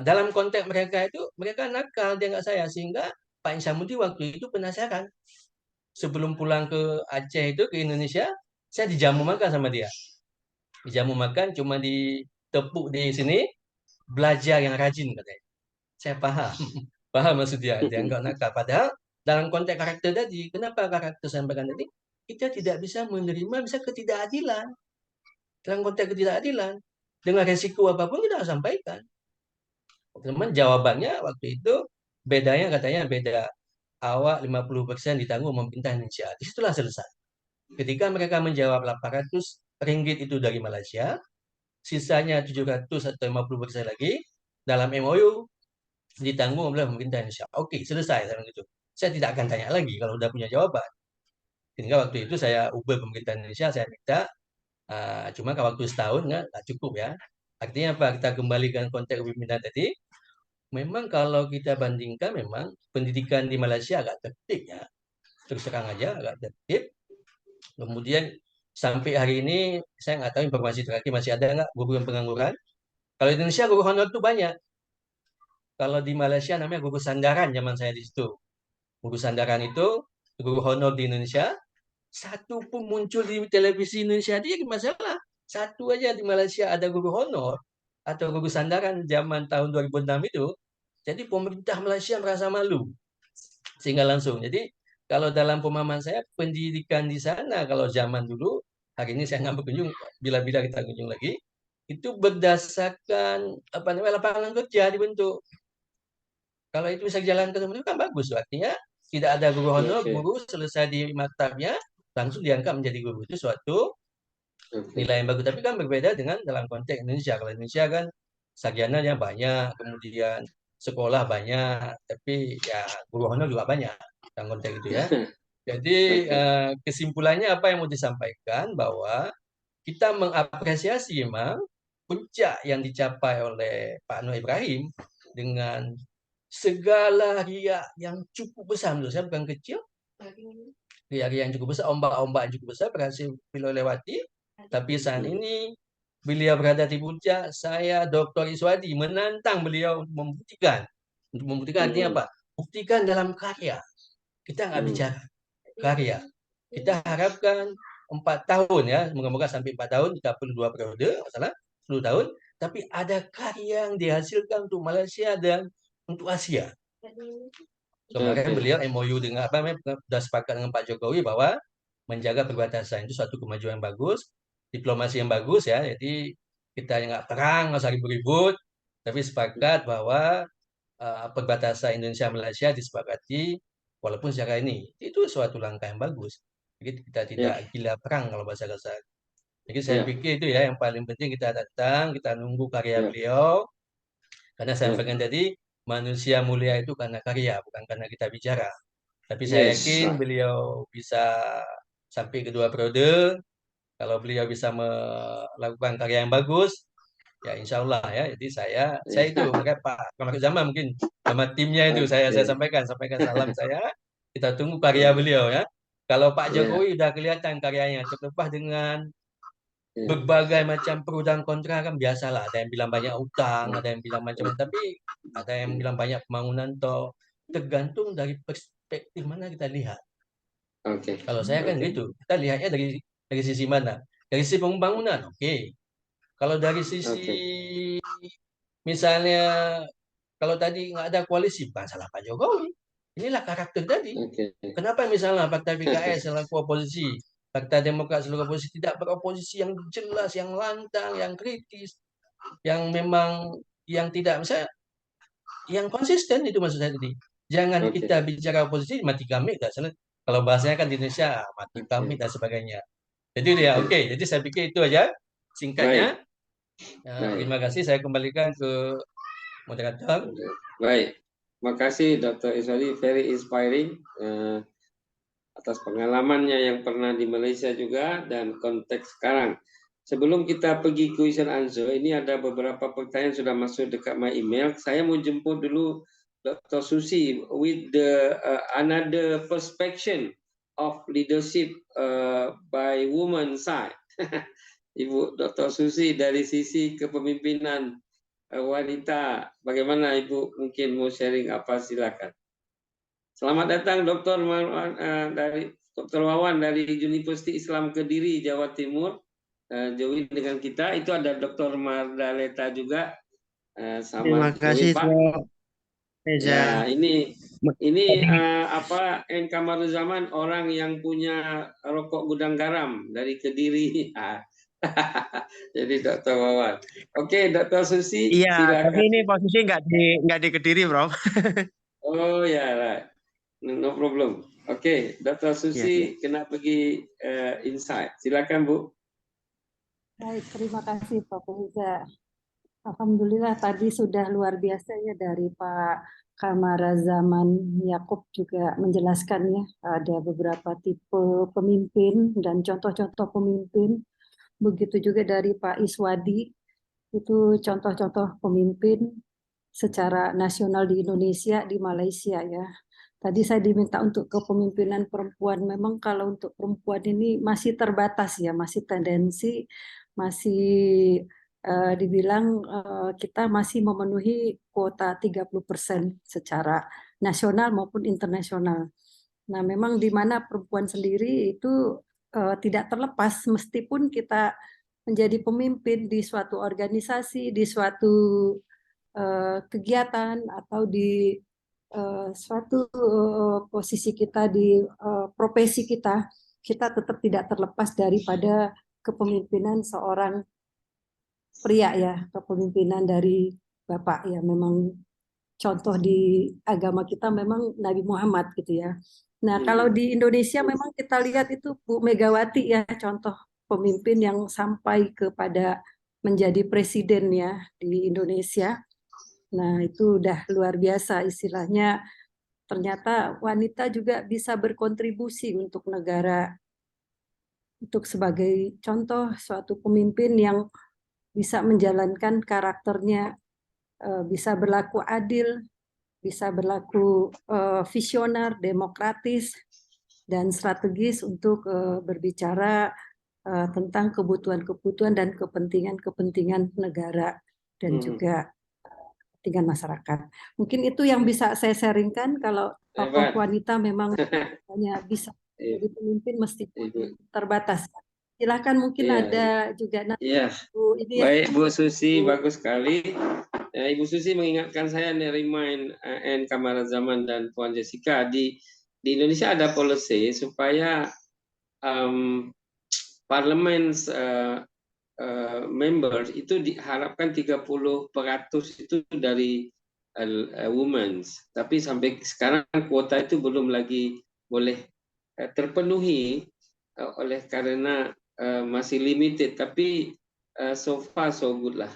dalam konteks mereka itu mereka nakal dia nggak saya, sehingga Pak Insamudi waktu itu penasaran. Sebelum pulang ke Aceh itu ke Indonesia, saya dijamu makan sama dia. Dijamu makan cuma ditepuk di sini, belajar yang rajin katanya. Saya paham, paham maksud dia nggak nakal. Padahal dalam konteks karakter tadi, kenapa karakter sampaikan tadi? Kita tidak bisa menerima ketidakadilan. Dalam konteks ketidakadilan, dengan resiko apapun kita harus sampaikan. Teman jawabannya waktu itu bedanya katanya beda. Awak 50% ditanggung pemerintah Indonesia. Disitulah selesai. Ketika mereka menjawab 800 ringgit itu dari Malaysia, sisanya 700 atau 50% lagi dalam MOU ditanggung oleh pemerintah Indonesia. Oke, selesai saya gitu. Saya tidak akan tanya lagi kalau udah punya jawaban. Sehingga waktu itu saya ubah pemerintah Indonesia, saya minta, cuma kalau waktu setahun nggak cukup ya. Artinya apa? Kita kembalikan konteks kepemimpinan tadi. Memang kalau kita bandingkan, memang pendidikan di Malaysia agak tertib ya. Terus terang aja, agak tertib. Kemudian sampai hari ini, saya nggak tahu informasi terakhir masih ada nggak guru yang pengangguran. Kalau di Indonesia guru honor itu banyak. Kalau di Malaysia namanya guru sandaran zaman saya di situ. Guru sandaran itu, guru honor di Indonesia, satu pun muncul di televisi Indonesia dia masalah. Satu aja di Malaysia ada guru honor atau guru sandaran zaman tahun 2006 itu. Jadi pemerintah Malaysia merasa malu. Sehingga langsung. Jadi kalau dalam pemahaman saya pendidikan di sana kalau zaman dulu, hari ini saya nggak berkunjung, bila-bila kita kunjung lagi, itu berdasarkan apa namanya lapangan kerja dibentuk. Kalau itu bisa jalankan itu kan bagus. Artinya tidak ada guru honor, guru selesai di maktabnya langsung diangkat menjadi guru. Itu suatu nilai yang bagus. Tapi kan berbeda dengan dalam konteks Indonesia. Kalau Indonesia kan sarjananya banyak, kemudian sekolah banyak, tapi ya guru honor juga banyak dalam konteks itu ya. Jadi kesimpulannya apa yang mau disampaikan bahwa kita mengapresiasi memang puncak yang dicapai oleh Pak Anwar Ibrahim dengan segala riak yang cukup besar menurut saya, bukan kecil, riak yang cukup besar, ombak-ombak yang cukup besar berhasil beliau lewati. Tapi saat ini beliau berada di puncak, saya Dr. Iswadi menantang beliau membuktikan. Untuk membuktikan artinya apa? Buktikan dalam karya. Kita nggak bicara karya. Kita harapkan 4 tahun ya, moga-moga sampai 4 tahun, kita perlu 2 periode, masalah 10 tahun, tapi ada karya yang dihasilkan untuk Malaysia dan untuk Asia. Kemarin beliau MOU dengan apa namanya, sudah sepakat dengan Pak Jokowi bahwa menjaga perbatasan itu suatu kemajuan yang bagus, diplomasi yang bagus ya. Jadi kita nggak perang, nggak usah ribut-ribut, tapi sepakat bahwa perbatasan Indonesia Malaysia disepakati walaupun secara ini itu suatu langkah yang bagus. Jadi kita tidak gila perang kalau bahasa kasar. Jadi saya pikir itu ya yang paling penting, kita datang, kita nunggu karya beliau. Karena saya sampaikan tadi, manusia mulia itu karena karya, bukan karena kita bicara. Tapi saya yakin beliau bisa sampai kedua periode. Kalau beliau bisa melakukan karya yang bagus, ya insya Allah ya. Jadi saya itu makanya Pak Kamarudin Zaman mungkin sama timnya itu saya sampaikan salam saya. Kita tunggu karya beliau ya. Kalau Pak Jokowi udah kelihatan karyanya, terlepas dengan berbagai macam pro dan kontra kan biasalah. Ada yang bilang banyak utang, ada yang bilang macam-macam, tapi ada yang bilang banyak pembangunan toh. Tergantung dari perspektif mana kita lihat. Kalau saya kan gitu, kita lihatnya dari sisi mana? Dari sisi pembangunan, Kalau dari sisi misalnya kalau tadi nggak ada koalisi, bukan salah Pak Jokowi. Inilah karakter tadi. Kenapa misalnya Partai PKS selaku oposisi, Partai Demokrat selaku oposisi tidak beroposisi yang jelas, yang lantang, yang kritis, yang memang yang tidak misalnya yang konsisten, itu maksud saya tadi. Jangan kita bicara oposisi mati kami, kalau bahasanya kan di Indonesia mati kami dan sebagainya. Jadi ya jadi saya pikir itu aja singkatnya. Terima kasih, saya kembalikan ke moderator. Baik, makasih Dr. Iswadi, very inspiring atas pengalamannya yang pernah di Malaysia juga dan konteks sekarang. Sebelum kita pergi question answer, ini ada beberapa pertanyaan sudah masuk dekat my email. Saya mau jemput dulu Dr. Susi with the another perspective of leadership by woman side. Ibu Dr. Susi dari sisi kepemimpinan wanita, bagaimana Ibu mungkin mau sharing apa, silakan. Selamat datang Dr. Wawan dari Universiti Islam Kediri, Jawa Timur. Join dengan kita. Itu ada Dr. Mardaleta juga. Terima kasih Pak. Ya, ini apa Kamarudin Zaman, orang yang punya rokok gudang garam dari Kediri. Jadi Dr. Wawan. Oke, Dr. Susi. Iya, silakan. tapi ini posisi nggak di Kediri, Bro. Oh ya, right. No problem. Oke, Dr. Susi kena pergi insight. Silakan Bu. Baik, terima kasih Pak Reza. Alhamdulillah tadi sudah luar biasa ya dari Pak Kamarazaman Yakob juga menjelaskan ya ada beberapa tipe pemimpin dan contoh-contoh pemimpin. Begitu juga dari Pak Iswadi itu contoh-contoh pemimpin secara nasional di Indonesia, di Malaysia ya. Tadi saya diminta untuk kepemimpinan perempuan. Memang kalau untuk perempuan ini masih terbatas ya, masih tendensi, masih dibilang kita masih memenuhi kuota 30% secara nasional maupun internasional. Nah, memang di mana perempuan sendiri itu tidak terlepas meskipun kita menjadi pemimpin di suatu organisasi, di suatu kegiatan atau di suatu posisi kita di profesi kita, kita tetap tidak terlepas daripada kepemimpinan seorang pria ya, kepemimpinan dari Bapak ya, memang contoh di agama kita memang Nabi Muhammad gitu ya. Nah, kalau di Indonesia memang kita lihat itu Bu Megawati ya, contoh pemimpin yang sampai kepada menjadi presiden ya di Indonesia. Nah, itu udah luar biasa istilahnya. Ternyata wanita juga bisa berkontribusi untuk negara, untuk sebagai contoh suatu pemimpin yang bisa menjalankan karakternya, bisa berlaku adil, bisa berlaku visioner, demokratis, dan strategis untuk berbicara tentang kebutuhan-kebutuhan dan kepentingan-kepentingan negara dan juga kepentingan masyarakat. Mungkin itu yang bisa saya sharingkan. Kalau tokoh wanita memang hanya bisa jadi pemimpin meskipun terbatas. Silakan mungkin ada juga Bu ini baik Bu Susi, bagus sekali. Ibu Susi mengingatkan saya remind N Kamarazaman dan Puan Jessica di Indonesia ada policy supaya parlemen members itu diharapkan 30% itu dari women. Tapi sampai sekarang kuota itu belum lagi boleh terpenuhi oleh karena masih limited. Tapi so far so good lah.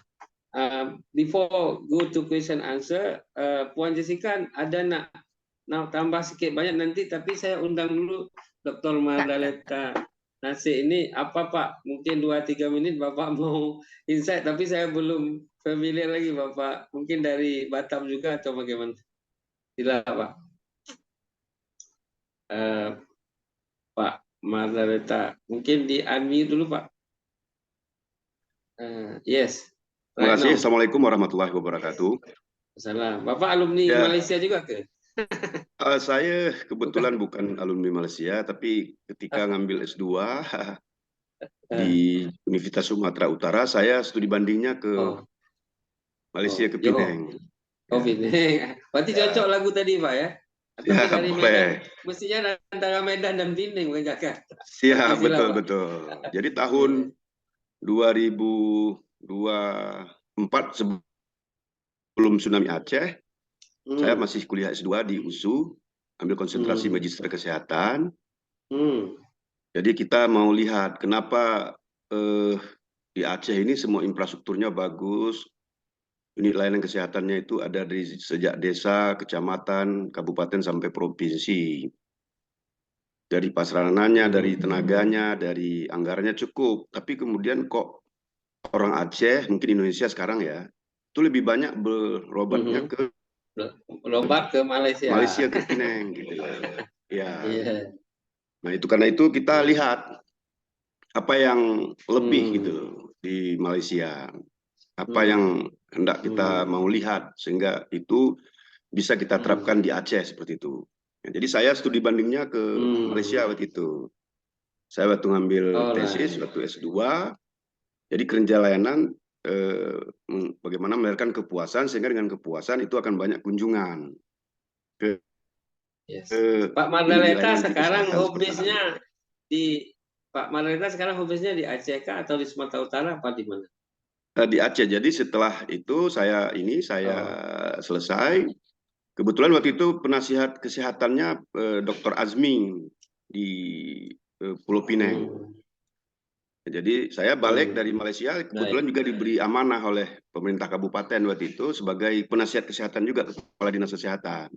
Before go to question answer, Puan Jessica ada nak tambah sikit banyak nanti, tapi saya undang dulu Dr. Mardaleta Nasir ini apa Pak? Mungkin 2-3 menit Bapak mau insight, tapi saya belum familiar lagi Bapak. Mungkin dari Batam juga atau bagaimana? Silakan Pak. Pak Mardaleta, mungkin di unmute dulu Pak. Yes. Terima kasih. Assalamualaikum warahmatullahi wabarakatuh. Salam. Bapak alumni Malaysia juga ke? Saya kebetulan bukan alumni Malaysia, tapi ketika ngambil S2 di Universitas Sumatera Utara, saya studi bandingnya ke Malaysia, ke Penang. Penang. Berarti cocok lagu tadi Pak ya? Atau dari Medan, mestinya antara Medan dan Penang bukan Jakarta. Siap, betul. Jadi tahun 2024 sebelum tsunami Aceh, saya masih kuliah S2 di USU, ambil konsentrasi magister kesehatan. Jadi kita mau lihat kenapa di Aceh ini semua infrastrukturnya bagus, unit layanan kesehatannya itu ada dari sejak desa, kecamatan, kabupaten sampai provinsi. Dari pasaranannya, dari tenaganya, dari anggarannya cukup. Tapi kemudian kok orang Aceh, mungkin Indonesia sekarang ya, itu lebih banyak berobatnya ke Malaysia. Malaysia ke Penang gitu ya. Nah itu karena itu kita lihat apa yang lebih gitu di Malaysia, apa yang hendak kita mau lihat sehingga itu bisa kita terapkan di Aceh seperti itu. Ya, jadi saya studi bandingnya ke Malaysia waktu itu. Saya waktu ngambil tesis waktu S2, jadi kerja layanan bagaimana melahirkan kepuasan sehingga dengan kepuasan itu akan banyak kunjungan ke Pak Mardaleta sekarang hobisnya di Pak Mardaleta sekarang hobisnya di Aceh kah atau di Sumatera Utara apa di mana? Di Aceh. Jadi setelah itu saya selesai. Kebetulan waktu itu penasihat kesehatannya Dr. Azmi di Pulau Pinang. Jadi saya balik dari Malaysia, kebetulan juga diberi amanah oleh pemerintah kabupaten waktu itu sebagai penasihat kesehatan juga, kepala dinas kesehatan.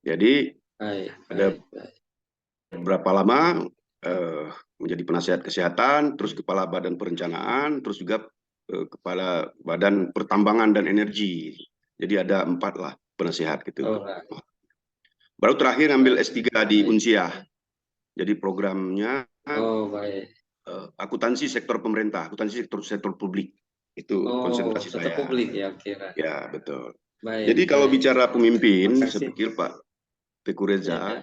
Jadi ada berapa lama menjadi penasihat kesehatan, terus kepala badan perencanaan, terus juga kepala badan pertambangan dan energi. Jadi ada 4 lah penasihat gitu. Baru terakhir ngambil S3 di Unsiah. Jadi programnya akuntansi sektor pemerintah, akuntansi sektor publik. Itu konsentrasi saya. Sektor publik ya, kira. Ya, betul. Jadi kalau bicara pemimpin, saya pikir Pak Teguh Reza,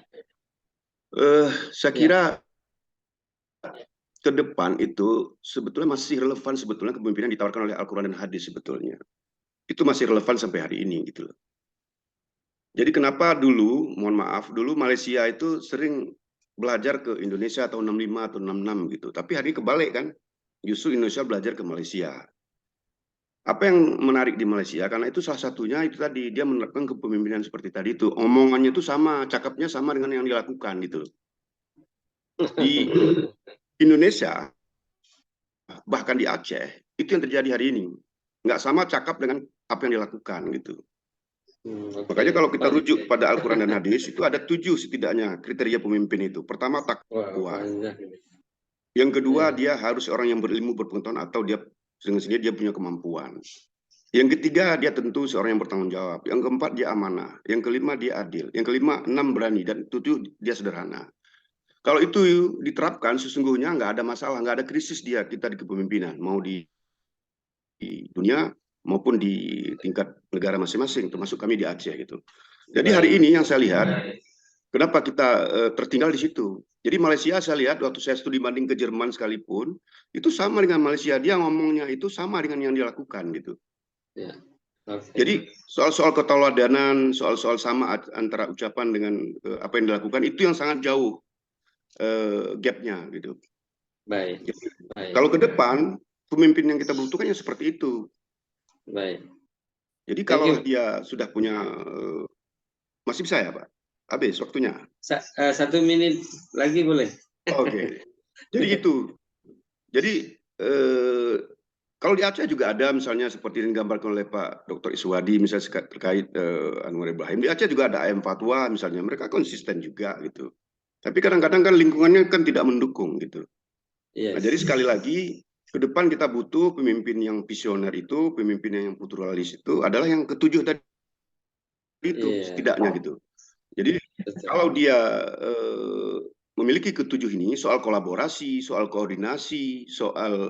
saya kira ke depan itu sebetulnya masih relevan sebetulnya kepemimpinan ditawarkan oleh Al-Quran dan Hadis sebetulnya. Itu masih relevan sampai hari ini gitu loh. Jadi kenapa dulu, mohon maaf, dulu Malaysia itu sering belajar ke Indonesia tahun 65 atau 66 gitu. Tapi hari ini kebalik kan, justru Indonesia belajar ke Malaysia. Apa yang menarik di Malaysia? Karena itu salah satunya itu tadi, dia menerapkan kepemimpinan seperti tadi itu. Omongannya itu sama, cakapnya sama dengan yang dilakukan gitu. Di Indonesia, bahkan di Aceh, itu yang terjadi hari ini. Nggak sama cakap dengan apa yang dilakukan gitu. Makanya kalau kita rujuk pada Al-Quran dan Hadis, itu ada 7 setidaknya kriteria pemimpin itu. Pertama, takwa. Yang kedua, dia harus orang yang berilmu, berpengetahuan, atau dia dengan sendiri dia punya kemampuan. Yang ketiga, dia tentu seorang yang bertanggung jawab. Yang keempat, dia amanah. Yang kelima, dia adil. Yang kelima, 6 berani. Dan 7, dia sederhana. Kalau itu diterapkan, sesungguhnya nggak ada masalah, nggak ada krisis kita di kepemimpinan. Mau di dunia, maupun di tingkat negara masing-masing, termasuk kami di Aceh gitu. Jadi hari ini yang saya lihat, kenapa kita tertinggal di situ. Jadi Malaysia saya lihat waktu saya studi banding ke Jerman sekalipun, itu sama dengan Malaysia, dia ngomongnya itu sama dengan yang dilakukan gitu. Jadi soal-soal keteladanan, soal-soal sama antara ucapan dengan apa yang dilakukan, itu yang sangat jauh gapnya gitu. Baik. Kalau ke depan, pemimpin yang kita butuhkan yang seperti itu. Baik. Jadi kalau dia sudah punya, masih bisa ya Pak? Habis waktunya. 1 menit lagi boleh. Oke. Jadi itu. Jadi kalau di Aceh juga ada misalnya seperti yang digambarkan oleh Pak Dr. Iswadi misalnya terkait Anwar Ibrahim. Di Aceh juga ada AM Fatwa misalnya. Mereka konsisten juga gitu. Tapi kadang-kadang kan lingkungannya kan tidak mendukung gitu. Nah, jadi sekali lagi ke depan kita butuh pemimpin yang visioner itu, pemimpin yang pluralis itu adalah yang ke-7 tadi itu setidaknya gitu. Jadi kalau dia memiliki ke-7 ini, soal kolaborasi, soal koordinasi, soal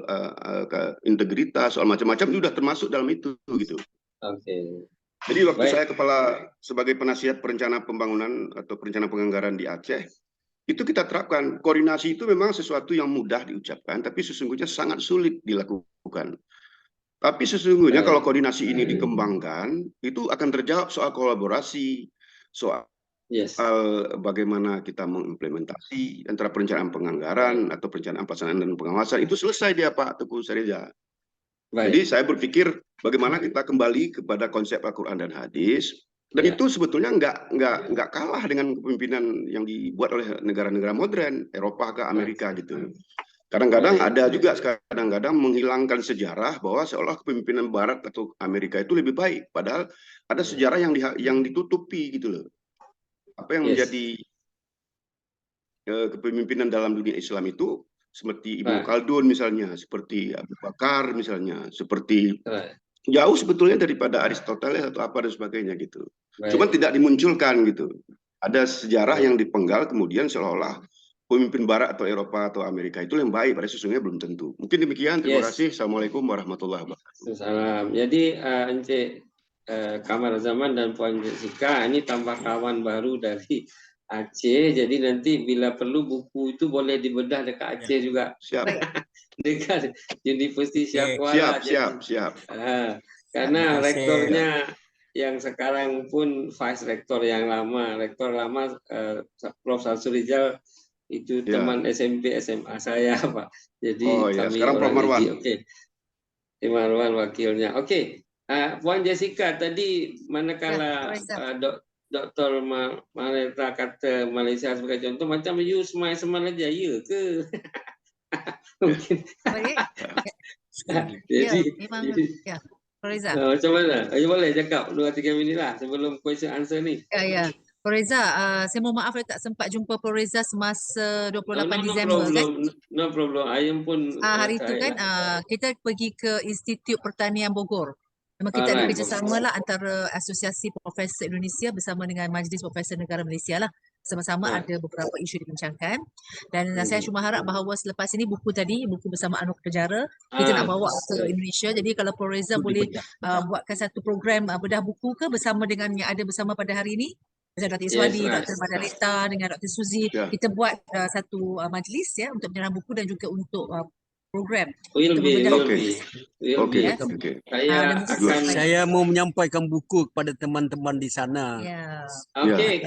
integritas, soal macam-macam itu sudah termasuk dalam itu gitu. Jadi waktu saya sebagai penasihat perencana pembangunan atau perencana penganggaran di Aceh, itu kita terapkan. Koordinasi itu memang sesuatu yang mudah diucapkan, tapi sesungguhnya sangat sulit dilakukan. Tapi sesungguhnya kalau koordinasi ini dikembangkan, itu akan terjawab soal kolaborasi, soal bagaimana kita mengimplementasi antara perencanaan penganggaran atau perencanaan pelaksanaan dan pengawasan. Itu selesai dia Pak Teguh Reza. Jadi saya berpikir bagaimana kita kembali kepada konsep Al-Quran dan Hadis. Dan itu sebetulnya nggak kalah dengan kepemimpinan yang dibuat oleh negara-negara modern, Eropa ke Amerika gitu. Kadang-kadang ada juga kadang-kadang menghilangkan sejarah bahwa seolah kepemimpinan Barat atau Amerika itu lebih baik, padahal ada sejarah yang ditutupi gitu loh. Apa yang menjadi kepemimpinan dalam dunia Islam itu seperti Ibnu Khaldun misalnya, seperti Abu Bakar misalnya, seperti jauh sebetulnya daripada Aristoteles atau apa dan sebagainya gitu. Cuma tidak dimunculkan gitu. Ada sejarah yang dipenggal kemudian seolah-olah pemimpin Barat atau Eropa atau Amerika itu yang baik, pada sesungguhnya belum tentu. Mungkin demikian. Terima kasih. Assalamualaikum warahmatullahi wabarakatuh. Salam. Jadi Encik Kamarazaman dan Puan Jessica ini tambah kawan baru dari Aceh. Jadi nanti bila perlu buku itu boleh dibedah dekat Aceh juga. Siap. Dekat Universiti Syahkuala. Siap. Karena rektornya yang sekarang pun vice rektor yang lama, rektor lama Prof. Samsul Rijal itu teman SMP SMA saya Pak. Jadi kami sekarang Prof. Marwan. Marwan wakilnya. Puan Jessica tadi manakala Dr. Mareta kata Malaysia sebagai contoh, macam you smile aja, ya ke? Mungkin. Baik. Jadi, memang ya. Reza. Macam mana? Boleh cakap 2-3 minit lah sebelum question answer ni. Ya. Reza, saya mohon maaf saya tak sempat jumpa Reza semasa 28 Disember kan. No problem. Ayam pun Hari itu kan kita pergi ke Institut Pertanian Bogor. Memang kita ada kerjasama lah antara Asosiasi Profesor Indonesia bersama dengan Majlis Profesor Negara Malaysia lah. Sama-sama ada beberapa isu dibincangkan. Dan saya cuma harap bahawa selepas ini buku bersama Anugerah Penjara, kita nak bawa ke Indonesia. Jadi kalau Reza boleh buatkan satu program bedah buku ke bersama dengan yang ada bersama pada hari ini. Macam Dr. Iswadi, Dr. Madarita dengan Dr. Suzy. Kita buat satu majlis ya untuk penyerahan buku dan juga untuk program. Saya mau menyampaikan buku kepada teman-teman di sana. Okay.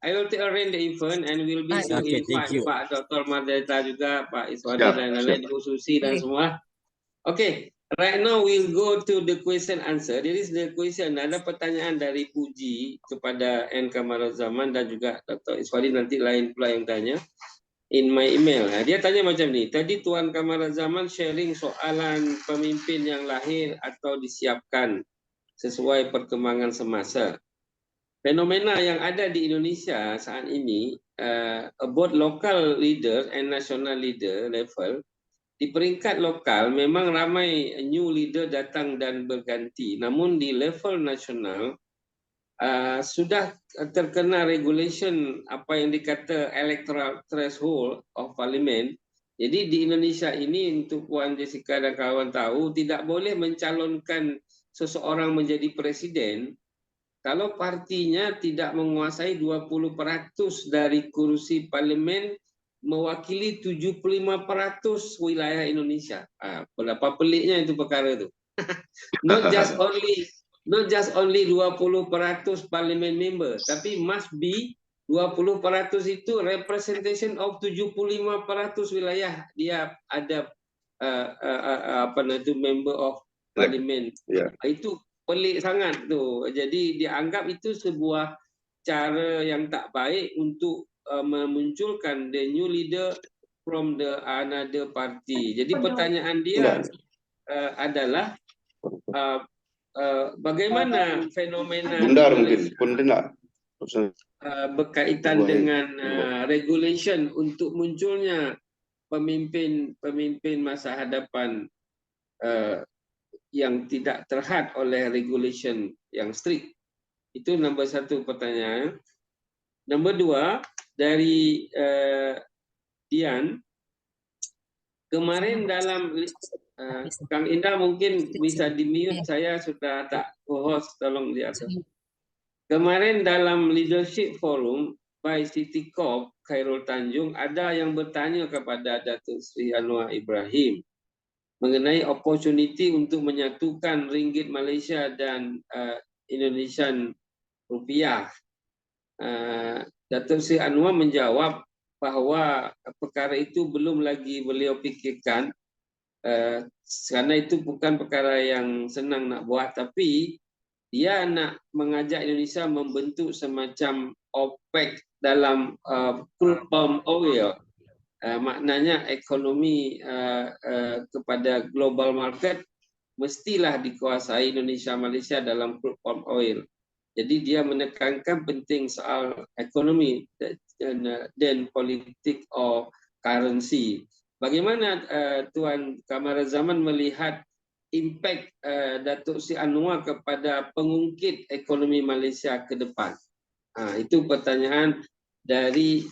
I will to arrange the event and will be to invite Pak Dr. Madarita juga, Pak Iswadi dan lain-lain, Ibu Susi dan semua. Okay. Right now we'll go to the question answer. There is the question. Ada pertanyaan dari Puji kepada N. Kamarazaman dan juga Dr. Iswadi, nanti lain pula yang tanya. In my email. Dia tanya macam ni. Tadi Tuan Kamarazaman sharing soalan pemimpin yang lahir atau disiapkan sesuai perkembangan semasa. Fenomena yang ada di Indonesia saat ini, both local leader and national leader level, di peringkat lokal memang ramai new leader datang dan berganti. Namun di level nasional sudah terkena regulation apa yang dikata electoral threshold of parliament. Jadi di Indonesia ini, untuk Puan Jessica dan kawan tahu, tidak boleh mencalonkan seseorang menjadi presiden kalau partinya tidak menguasai 20% dari kursi parlimen mewakili 75% wilayah Indonesia. Berapa peliknya itu perkara itu. Not just only 20% parliament member, tapi must be 20% itu representation of 75% wilayah dia ada member of parliament. Itu pelik sangat tu. Jadi dianggap itu sebuah cara yang tak baik untuk memunculkan the new leader from the another party. Jadi pertanyaan dia adalah bagaimana fenomena berkaitan dengan regulation untuk munculnya pemimpin masa hadapan yang tidak terhad oleh regulation yang strict. Itu nombor satu pertanyaan. Nombor dua, dari Dian, kemarin dalam Kang Indah mungkin bisa di-mute, saya sudah tak co-host, tolong di atas. Kemarin dalam leadership forum by City Corp Khairul Tanjung, ada yang bertanya kepada Datuk Seri Anwar Ibrahim mengenai opportunity untuk menyatukan ringgit Malaysia dan Indonesian rupiah. Datuk Seri Anwar menjawab bahawa perkara itu belum lagi beliau fikirkan, kerana itu bukan perkara yang senang nak buat, tapi dia nak mengajak Indonesia membentuk semacam OPEC dalam crude palm oil. Maknanya ekonomi kepada global market mestilah dikuasai Indonesia Malaysia dalam crude palm oil. Jadi dia menekankan penting soal ekonomi dan politik or currency. Bagaimana Tuan Kamarazaman melihat impak Datuk Seri Anwar kepada pengungkit ekonomi Malaysia ke depan? Itu pertanyaan dari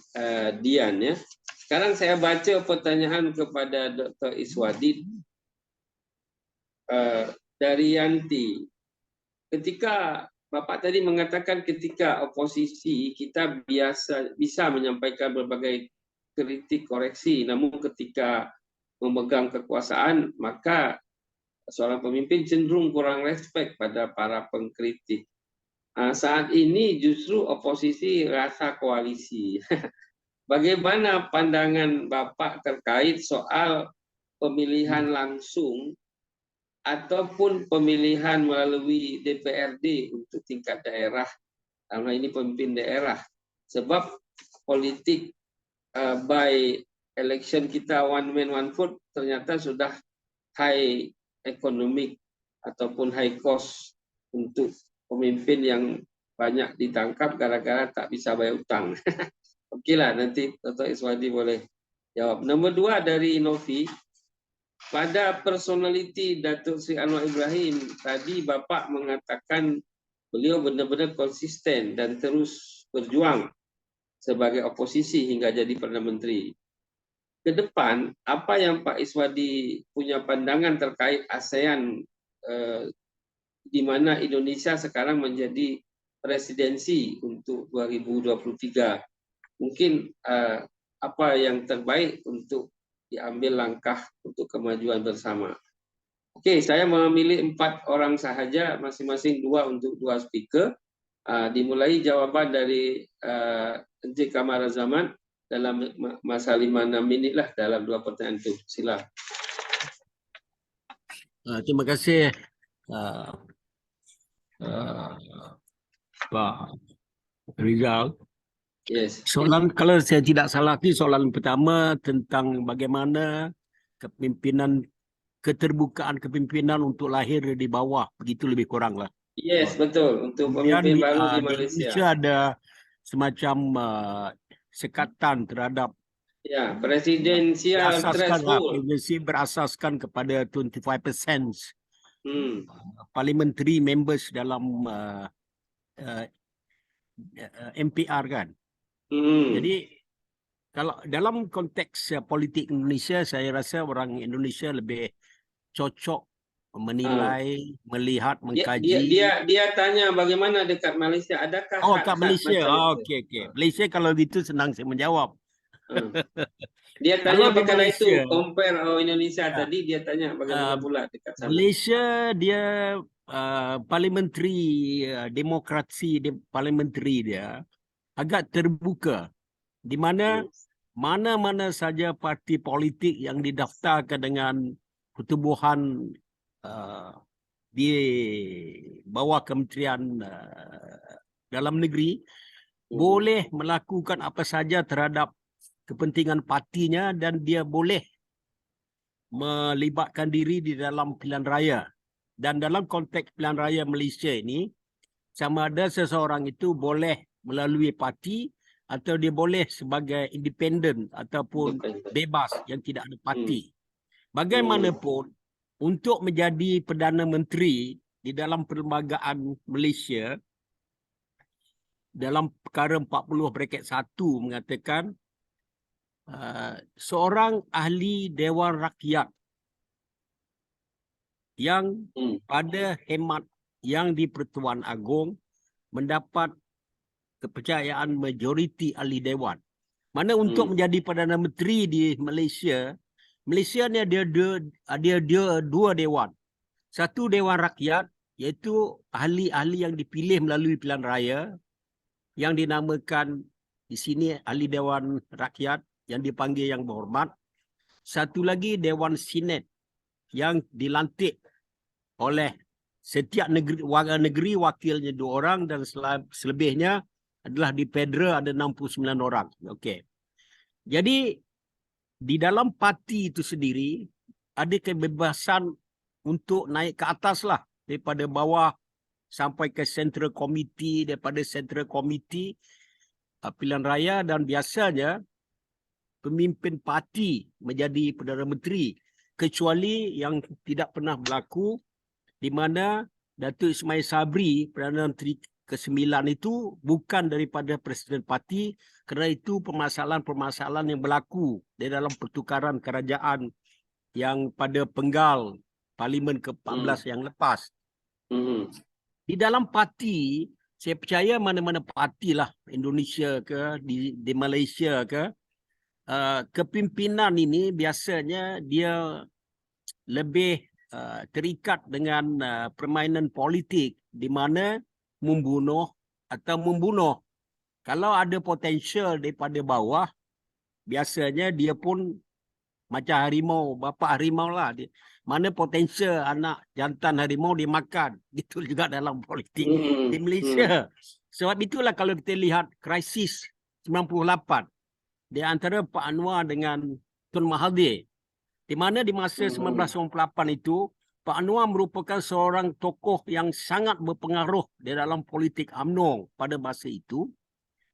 Dian ya. Sekarang saya baca pertanyaan kepada Dr. Iswadi dari Yanti. Ketika Bapak tadi mengatakan ketika oposisi kita bisa menyampaikan berbagai kritik koreksi, namun ketika memegang kekuasaan maka seorang pemimpin cenderung kurang respek pada para pengkritik. Saat ini justru oposisi rasa koalisi. Bagaimana pandangan Bapak terkait soal pemilihan langsung ataupun pemilihan melalui DPRD untuk tingkat daerah, dalam hal ini pemimpin daerah, sebab politik by election kita one man one vote ternyata sudah high economic ataupun high cost untuk pemimpin yang banyak ditangkap gara-gara tak bisa bayar utang. Oke lah, nanti Dr. Iswadi boleh jawab. Nomor 2 dari Inovi, pada personality Datuk Seri Anwar Ibrahim, tadi Bapak mengatakan beliau benar-benar konsisten dan terus berjuang sebagai oposisi hingga jadi Perdana Menteri. Ke depan, apa yang Pak Iswadi punya pandangan terkait ASEAN, di mana Indonesia sekarang menjadi presidensi untuk 2023. Mungkin apa yang terbaik untuk diambil langkah untuk kemajuan bersama. Oke, saya memilih 4 orang sahaja, masing-masing 2 untuk 2 speaker. Dimulai jawaban dari Encik Kamarazaman dalam masa 5-6 minit lah dalam 2 pertanyaan itu. Sila. Terima kasih Pak Rizal. Yes. Soalan, kalau saya tidak salah, soalan pertama tentang bagaimana kepimpinan, keterbukaan kepimpinan untuk lahir di bawah, begitu lebih kurang lah. Yes, betul. Untuk pemimpin baru di Malaysia. Di Indonesia ada semacam sekatan terhadap presidensial threshold. Presidensi berasaskan kepada 25% parliamentary members dalam MPR kan. Jadi kalau dalam konteks politik Indonesia, saya rasa orang Indonesia lebih cocok menilai, melihat, mengkaji. Dia tanya bagaimana dekat Malaysia, adakah kat Malaysia. Okey. Malaysia kalau gitu senang saya menjawab. Dia tanya perkara itu, compare Indonesia tadi, dia tanya bagaimana pula dekat sana. Malaysia dia parliamentary demokrasi parliamentary dia agak terbuka, di mana mana-mana saja parti politik yang didaftarkan dengan pertubuhan di bawah Kementerian Dalam Negeri boleh melakukan apa saja terhadap kepentingan partinya, dan dia boleh melibatkan diri di dalam pilihan raya. Dan dalam konteks pilihan raya Malaysia ini, sama ada seseorang itu boleh melalui parti atau dia boleh sebagai independen ataupun bebas yang tidak ada parti. Bagaimanapun, untuk menjadi Perdana Menteri di dalam perlembagaan Malaysia, dalam perkara 40/1 mengatakan seorang ahli Dewan Rakyat yang pada hemat yang di Pertuan Agong mendapat kepercayaan majoriti ahli Dewan. Mana untuk menjadi Perdana Menteri di Malaysia, Malaysia ni ada dua dewan. Satu Dewan Rakyat, iaitu ahli-ahli yang dipilih melalui pilihan raya, yang dinamakan di sini ahli Dewan Rakyat, yang dipanggil yang berhormat. Satu lagi Dewan Senat yang dilantik oleh setiap warga negeri, wakilnya 2 orang, dan selebihnya adalah di federal ada 69 orang. Okey. Jadi di dalam parti itu sendiri ada kebebasan untuk naik ke atas lah, daripada bawah sampai ke Central Committee, daripada Central Committee pilihan raya, dan biasanya pemimpin parti menjadi Perdana Menteri, kecuali yang tidak pernah berlaku di mana Datuk Ismail Sabri, Perdana Menteri ke-9 itu bukan daripada Presiden Parti, kerana itu permasalahan-permasalahan yang berlaku di dalam pertukaran kerajaan yang pada penggal Parlimen ke-14 yang lepas. Di dalam parti, saya percaya mana-mana parti lah, Indonesia ke, di Malaysia ke, kepimpinan ini biasanya dia lebih terikat dengan permainan politik, di mana membunuh. Kalau ada potensial daripada bawah, biasanya dia pun macam harimau, bapa harimau lah. Mana potensial anak jantan harimau dimakan. Itu juga dalam politik di Malaysia. Sebab itulah kalau kita lihat krisis 98, di antara Pak Anwar dengan Tun Mahathir. Di mana di masa 1998 itu, Pak Anwar merupakan seorang tokoh yang sangat berpengaruh di dalam politik UMNO pada masa itu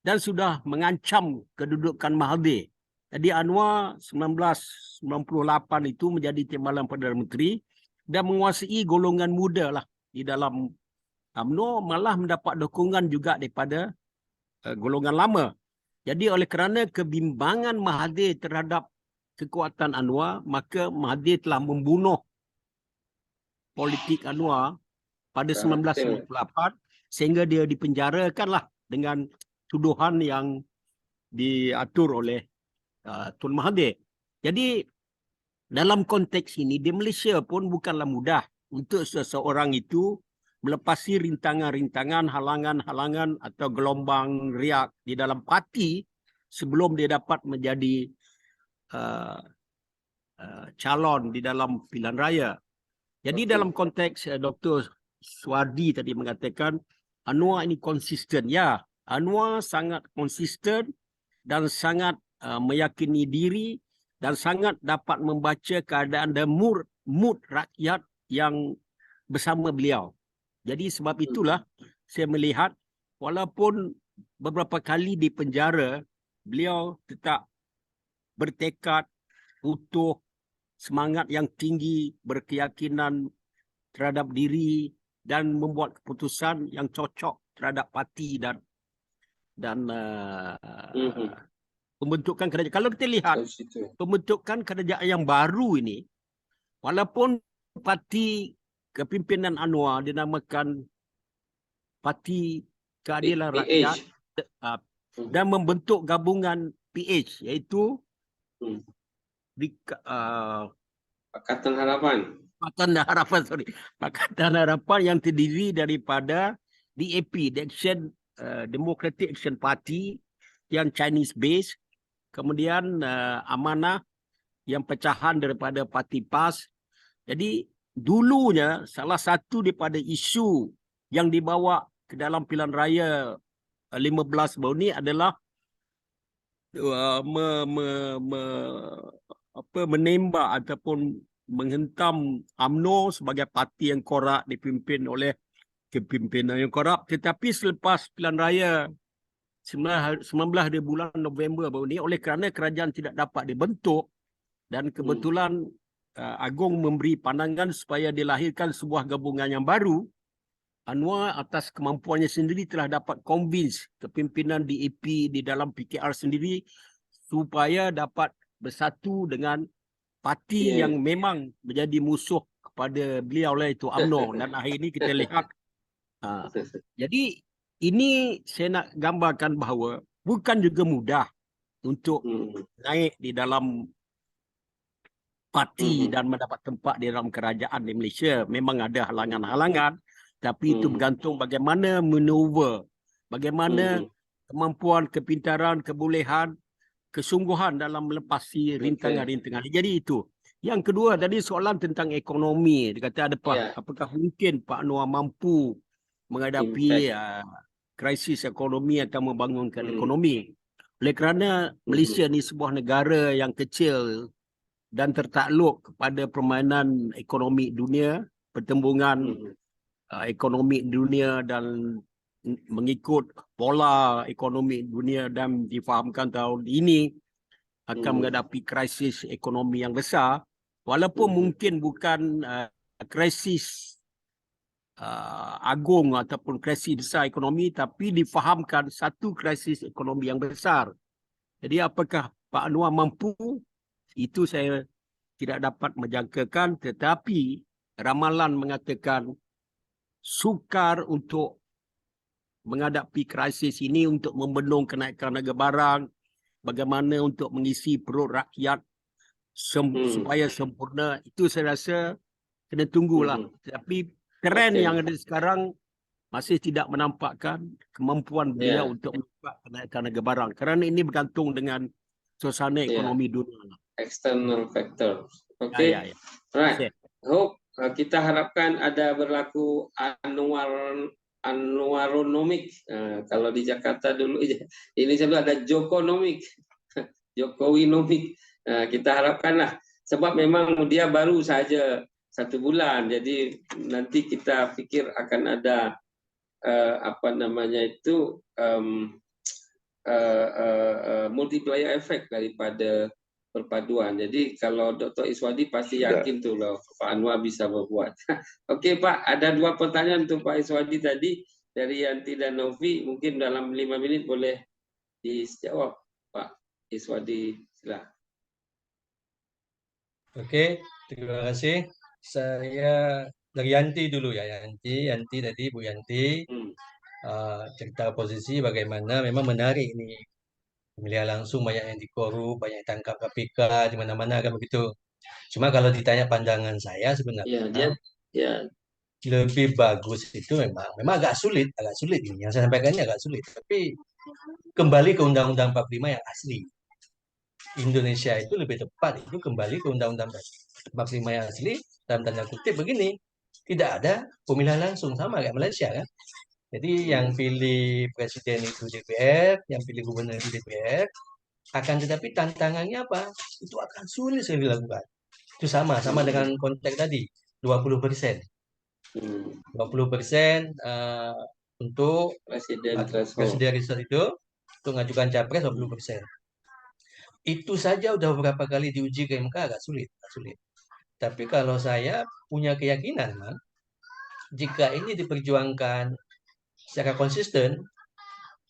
dan sudah mengancam kedudukan Mahathir. Jadi Anwar 1998 itu menjadi Timbalan Perdana Menteri dan menguasai golongan muda lah di dalam UMNO, malah mendapat dukungan juga daripada golongan lama. Jadi oleh kerana kebimbangan Mahathir terhadap kekuatan Anwar, maka Mahathir telah membunuh politik Anwar pada 1998 sehingga dia dipenjarakanlah dengan tuduhan yang diatur oleh Tun Mahathir. Jadi dalam konteks ini di Malaysia pun bukanlah mudah untuk seseorang itu melepasi rintangan-rintangan, halangan-halangan atau gelombang riak di dalam parti sebelum dia dapat menjadi calon di dalam pilihan raya. Jadi dalam konteks Dr. Suardi tadi mengatakan Anwar ini konsisten. Ya, Anwar sangat konsisten dan sangat meyakini diri dan sangat dapat membaca keadaan dan mood rakyat yang bersama beliau. Jadi sebab itulah saya melihat walaupun beberapa kali di penjara, beliau tetap bertekad, utuh, semangat yang tinggi, berkeyakinan terhadap diri dan membuat keputusan yang cocok terhadap parti dan pembentukan kerajaan. Kalau kita lihat pembentukan kerajaan yang baru ini, walaupun parti kepimpinan Anwar dinamakan Parti Keadilan Rakyat dan membentuk gabungan PH, iaitu Pakatan Harapan. Pakatan Harapan yang terdiri daripada DAP, Democratic Action Party yang Chinese based, kemudian Amanah yang pecahan daripada Parti PAS. Jadi dulunya salah satu daripada isu yang dibawa ke dalam pilihan raya 15 baru ni adalah menembak ataupun menghentam UMNO sebagai parti yang korup dipimpin oleh kepimpinan yang korup. Tetapi selepas pilihan raya 19 di bulan November baru ni, oleh kerana kerajaan tidak dapat dibentuk dan kebetulan Agong memberi pandangan supaya dilahirkan sebuah gabungan yang baru, Anwar atas kemampuannya sendiri telah dapat convince kepimpinan DAP di dalam PKR sendiri supaya dapat bersatu dengan parti yang memang menjadi musuh kepada beliau lah, itu UMNO. Dan akhir ini kita lihat. Jadi ini saya nak gambarkan bahawa bukan juga mudah untuk naik di dalam parti dan mendapat tempat di dalam kerajaan di Malaysia. Memang ada halangan-halangan, tapi itu bergantung bagaimana maneuver, bagaimana kemampuan, kepintaran, kebolehan, kesungguhan dalam melepasi rintangan-rintangan. Jadi itu. Yang kedua tadi soalan tentang ekonomi. Dia kata apakah mungkin Pak Anwar mampu menghadapi krisis ekonomi atau membangunkan ekonomi. Oleh kerana Malaysia ni sebuah negara yang kecil dan tertakluk kepada permainan ekonomi dunia, pertembungan ekonomi dunia dan mengikut pola ekonomi dunia, dan difahamkan tahun ini akan menghadapi krisis ekonomi yang besar, walaupun mungkin bukan krisis agung ataupun krisis besar ekonomi, tapi difahamkan satu krisis ekonomi yang besar. Jadi apakah Pak Anwar mampu? Itu saya tidak dapat menjangkakan, tetapi ramalan mengatakan sukar untuk menghadapi krisis ini, untuk membendung kenaikan harga barang, bagaimana untuk mengisi perut rakyat supaya sempurna. Itu saya rasa kena tunggulah. Tapi trend yang ada sekarang masih tidak menampakkan kemampuan beliau untuk mencapai kenaikan harga barang. Kerana ini bergantung dengan suasana ekonomi dunia. External factor. Okay. Right. Hope kita harapkan ada berlaku Anwaronomik. Kalau di Jakarta dulu ini sebelum ada Jokonomik. Jokowi Nomik. Kita harapkanlah, sebab memang dia baru saja 1 bulan, jadi nanti kita pikir akan ada apa namanya itu multiplier effect daripada perpaduan. Jadi kalau Dr. Iswadi pasti yakin tuh loh Pak Anwar bisa berbuat. Oke Pak, ada 2 pertanyaan untuk Pak Iswadi tadi dari Yanti dan Novi, mungkin dalam 5 menit boleh dijawab Pak Iswadi, silakan. Oke, terima kasih. Saya dari Yanti dulu ya, Yanti tadi Bu Yanti cerita posisi bagaimana memang menarik ini, pemilihan langsung banyak yang dikorup, banyak yang tangkap KPK di mana-mana kan begitu. Cuma kalau ditanya pandangan saya sebenarnya lebih bagus itu memang agak sulit ini yang saya sampaikan ini agak sulit, tapi kembali ke Undang-Undang 45 yang asli. Indonesia itu lebih tepat itu kembali ke Undang-Undang 45 yang asli, dalam tanda kutip begini, tidak ada pemilihan langsung sama kayak Malaysia kan. Jadi yang pilih presiden itu DPR, yang pilih gubernur itu DPR, akan tetapi tantangannya apa? Itu akan sulit sekali dilakukan. Itu sama dengan konteks tadi, 20%. 20% untuk presiden threshold itu, untuk mengajukan capres 20%. Itu saja udah beberapa kali diuji ke MK agak sulit. Tapi kalau saya punya keyakinan, jika ini diperjuangkan secara konsisten,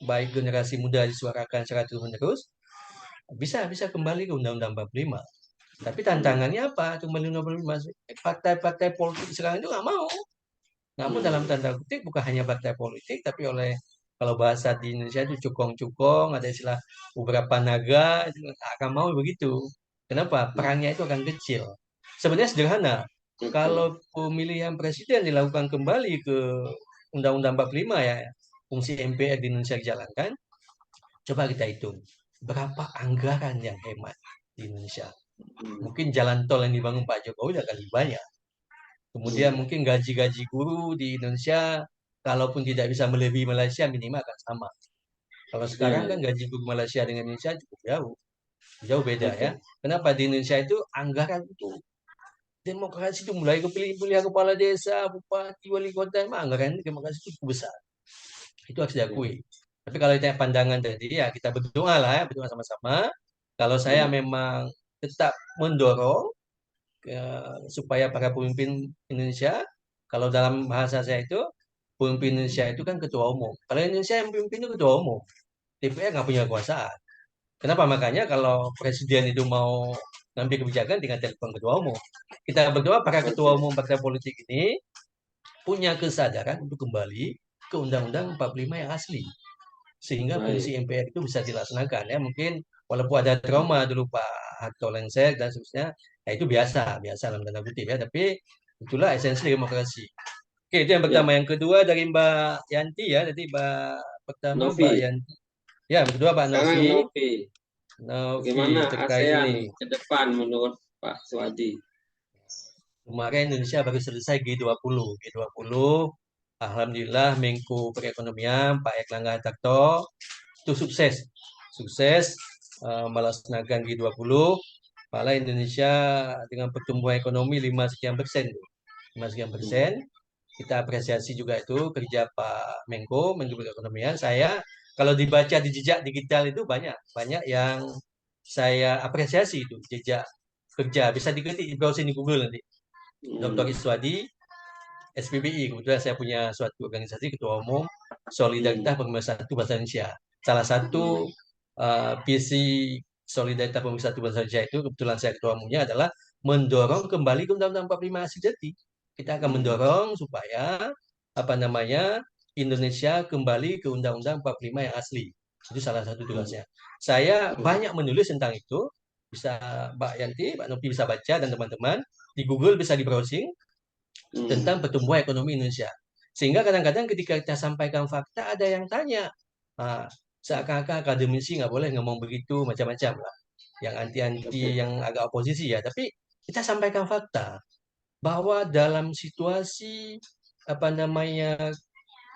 baik generasi muda disuarakan secara terus-menerus, bisa kembali ke Undang-Undang 45. Tapi tantangannya apa? Kembali Undang-Undang 45. Partai-partai politik sekarang itu nggak mau. Namun dalam tanda kutip bukan hanya partai politik, tapi oleh kalau bahasa di Indonesia itu cukong-cukong, ada istilah beberapa naga, itu akan mau begitu. Kenapa? Perangnya itu akan kecil. Sebenarnya sederhana. Kalau pemilihan presiden dilakukan kembali ke Undang-Undang 45 ya, fungsi MPR di Indonesia dijalankan, coba kita hitung. Berapa anggaran yang hemat di Indonesia? Mungkin jalan tol yang dibangun Pak Jokowi udah kali banyak. Kemudian mungkin gaji-gaji guru di Indonesia, kalaupun tidak bisa melebihi Malaysia, minimal akan sama. Kalau sekarang kan gaji guru Malaysia dengan Indonesia cukup jauh beda ya. Kenapa di Indonesia itu anggaran itu demokrasi itu mulai pilihan kepala desa, bupati, wali kota, emang anggaran demokrasi itu cukup besar. Itu harus diakui. Tapi kalau ditanya pandangan tadi ya kita berdoa lah ya, berdoa sama-sama. Kalau saya memang tetap mendorong supaya para pemimpin Indonesia, kalau dalam bahasa saya itu, pemimpin Indonesia itu kan ketua umum. Kalau Indonesia yang pemimpin itu ketua umum, DPR nggak punya kekuasaan. Kenapa? Makanya kalau presiden itu mau ngambil kebijakan dengan telepon ketua umum. Kita berdoa para ketua umum partai politik ini punya kesadaran untuk kembali ke Undang-Undang 45 yang asli. Sehingga fungsi MPR itu bisa dilaksanakan ya. Mungkin walaupun ada trauma dulu Pak Harto Lengser dan seterusnya, ya itu biasa dalam tanda kutip ya, tapi itulah esensi demokrasi. Oke, itu yang pertama. Yang kedua dari Mbak Yanti ya, tadi pertama Mbak Yanti. Ya, yang kedua Pak Novi. Bagaimana ASEAN ke depan menurut Pak Swadi? Kemarin Indonesia baru selesai G20. Alhamdulillah Menko Perekonomian Pak Erlangga Hartarto itu sukses melaksanakan G20. Malah Indonesia dengan pertumbuhan ekonomi 5 sekian persen. Kita apresiasi juga itu kerja Pak Menko Perekonomian. Saya kalau dibaca di jejak digital itu banyak yang saya apresiasi itu jejak kerja. Bisa diketik di browsing di Google nanti. Dr. Iswadi, SPBI, kebetulan saya punya suatu organisasi ketua umum Solidaritas Pemersatu Bangsa Indonesia. Salah satu visi Solidaritas Pemersatu Bangsa Indonesia itu kebetulan saya ketua umumnya adalah mendorong kembali ke Undang-Undang 45 asli jati. Kita akan mendorong supaya Indonesia kembali ke Undang-Undang 45 yang asli. Itu salah satu tugasnya. Saya banyak menulis tentang itu. Bisa Mbak Yanti, Mbak Novi bisa baca dan teman-teman di Google bisa di browsing tentang pertumbuhan ekonomi Indonesia. Sehingga kadang-kadang ketika kita sampaikan fakta ada yang tanya, seakan-akan akademisi nggak boleh ngomong begitu macam-macam lah, yang anti-anti, yang agak oposisi ya. Tapi kita sampaikan fakta bahwa dalam situasi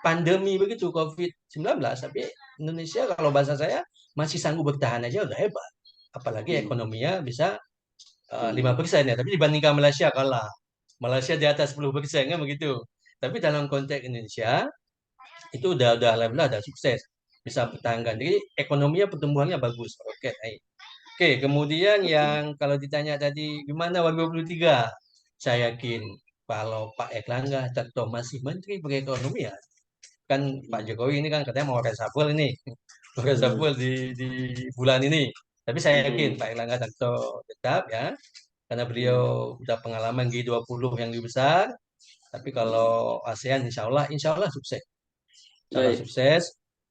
pandemi begitu COVID-19, tapi Indonesia kalau bahasa saya masih sanggup bertahan aja udah hebat. apalagi ekonominya bisa 5% ya, tapi dibandingkan Malaysia kalah. Malaysia di atas 10% kan begitu. Tapi dalam konteks Indonesia itu udah alhamdulillah udah sukses bisa pertahankan. Jadi ekonominya pertumbuhannya bagus. Oke, baik. Oke, kemudian yang kalau ditanya tadi gimana 2023? Saya yakin kalau Pak Erlangga tetap masih Menteri Perekonomian, kan Pak Jokowi ini kan katanya mau reshuffle ini, mau reshuffle di bulan ini. Tapi saya yakin Pak Erlangga tetap ya, karena beliau udah pengalaman G20 yang lebih besar. Tapi kalau ASEAN insya Allah sukses. Insya Allah sukses.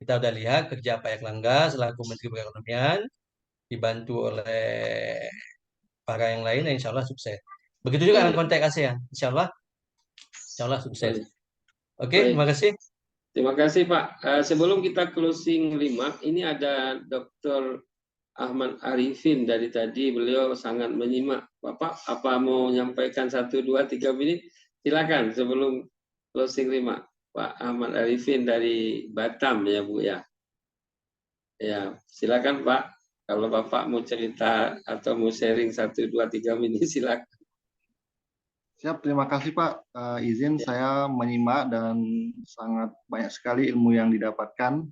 Kita udah lihat kerja Pak Erlangga selaku Menteri Perekonomian dibantu oleh para yang lain, insya Allah sukses. Begitu juga dalam konteks ASEAN, insya Allah sukses. Oke, terima kasih. Terima kasih Pak. Sebelum kita closing remark, ini ada Dr. Ahmad Arifin dari tadi, beliau sangat menyimak. Bapak, apa mau menyampaikan 1, 2, 3 menit? Silakan sebelum closing remark. Pak Ahmad Arifin dari Batam ya Bu ya. Ya, silakan Pak. Kalau Bapak mau cerita atau mau sharing 1, 2, 3 menit silakan. Siap, terima kasih Pak. Izin saya menyimak dan sangat banyak sekali ilmu yang didapatkan.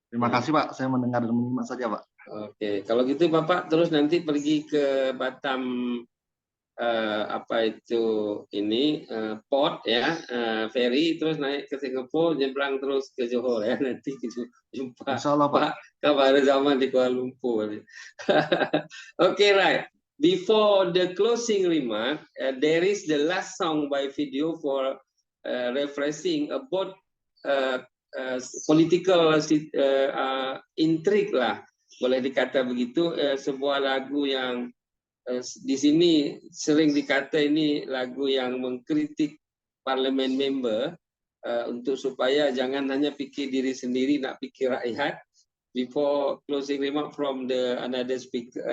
Terima kasih Pak, saya mendengar dan menyimak saja Pak. Oke, kalau gitu Bapak terus nanti pergi ke Batam port ya, ferry, terus naik ke Singapura, nyebrang terus ke Johor ya, nanti jumpa Pak Kamarazaman di Kuala Lumpur. Okay, right. Before the closing remark, there is the last song by video for refreshing about political intrigue lah, boleh dikata begitu, sebuah lagu yang di sini sering dikata ini lagu yang mengkritik parlemen member untuk supaya jangan hanya pikir diri sendiri, nak pikir rakyat. Before closing remark from the another speaker,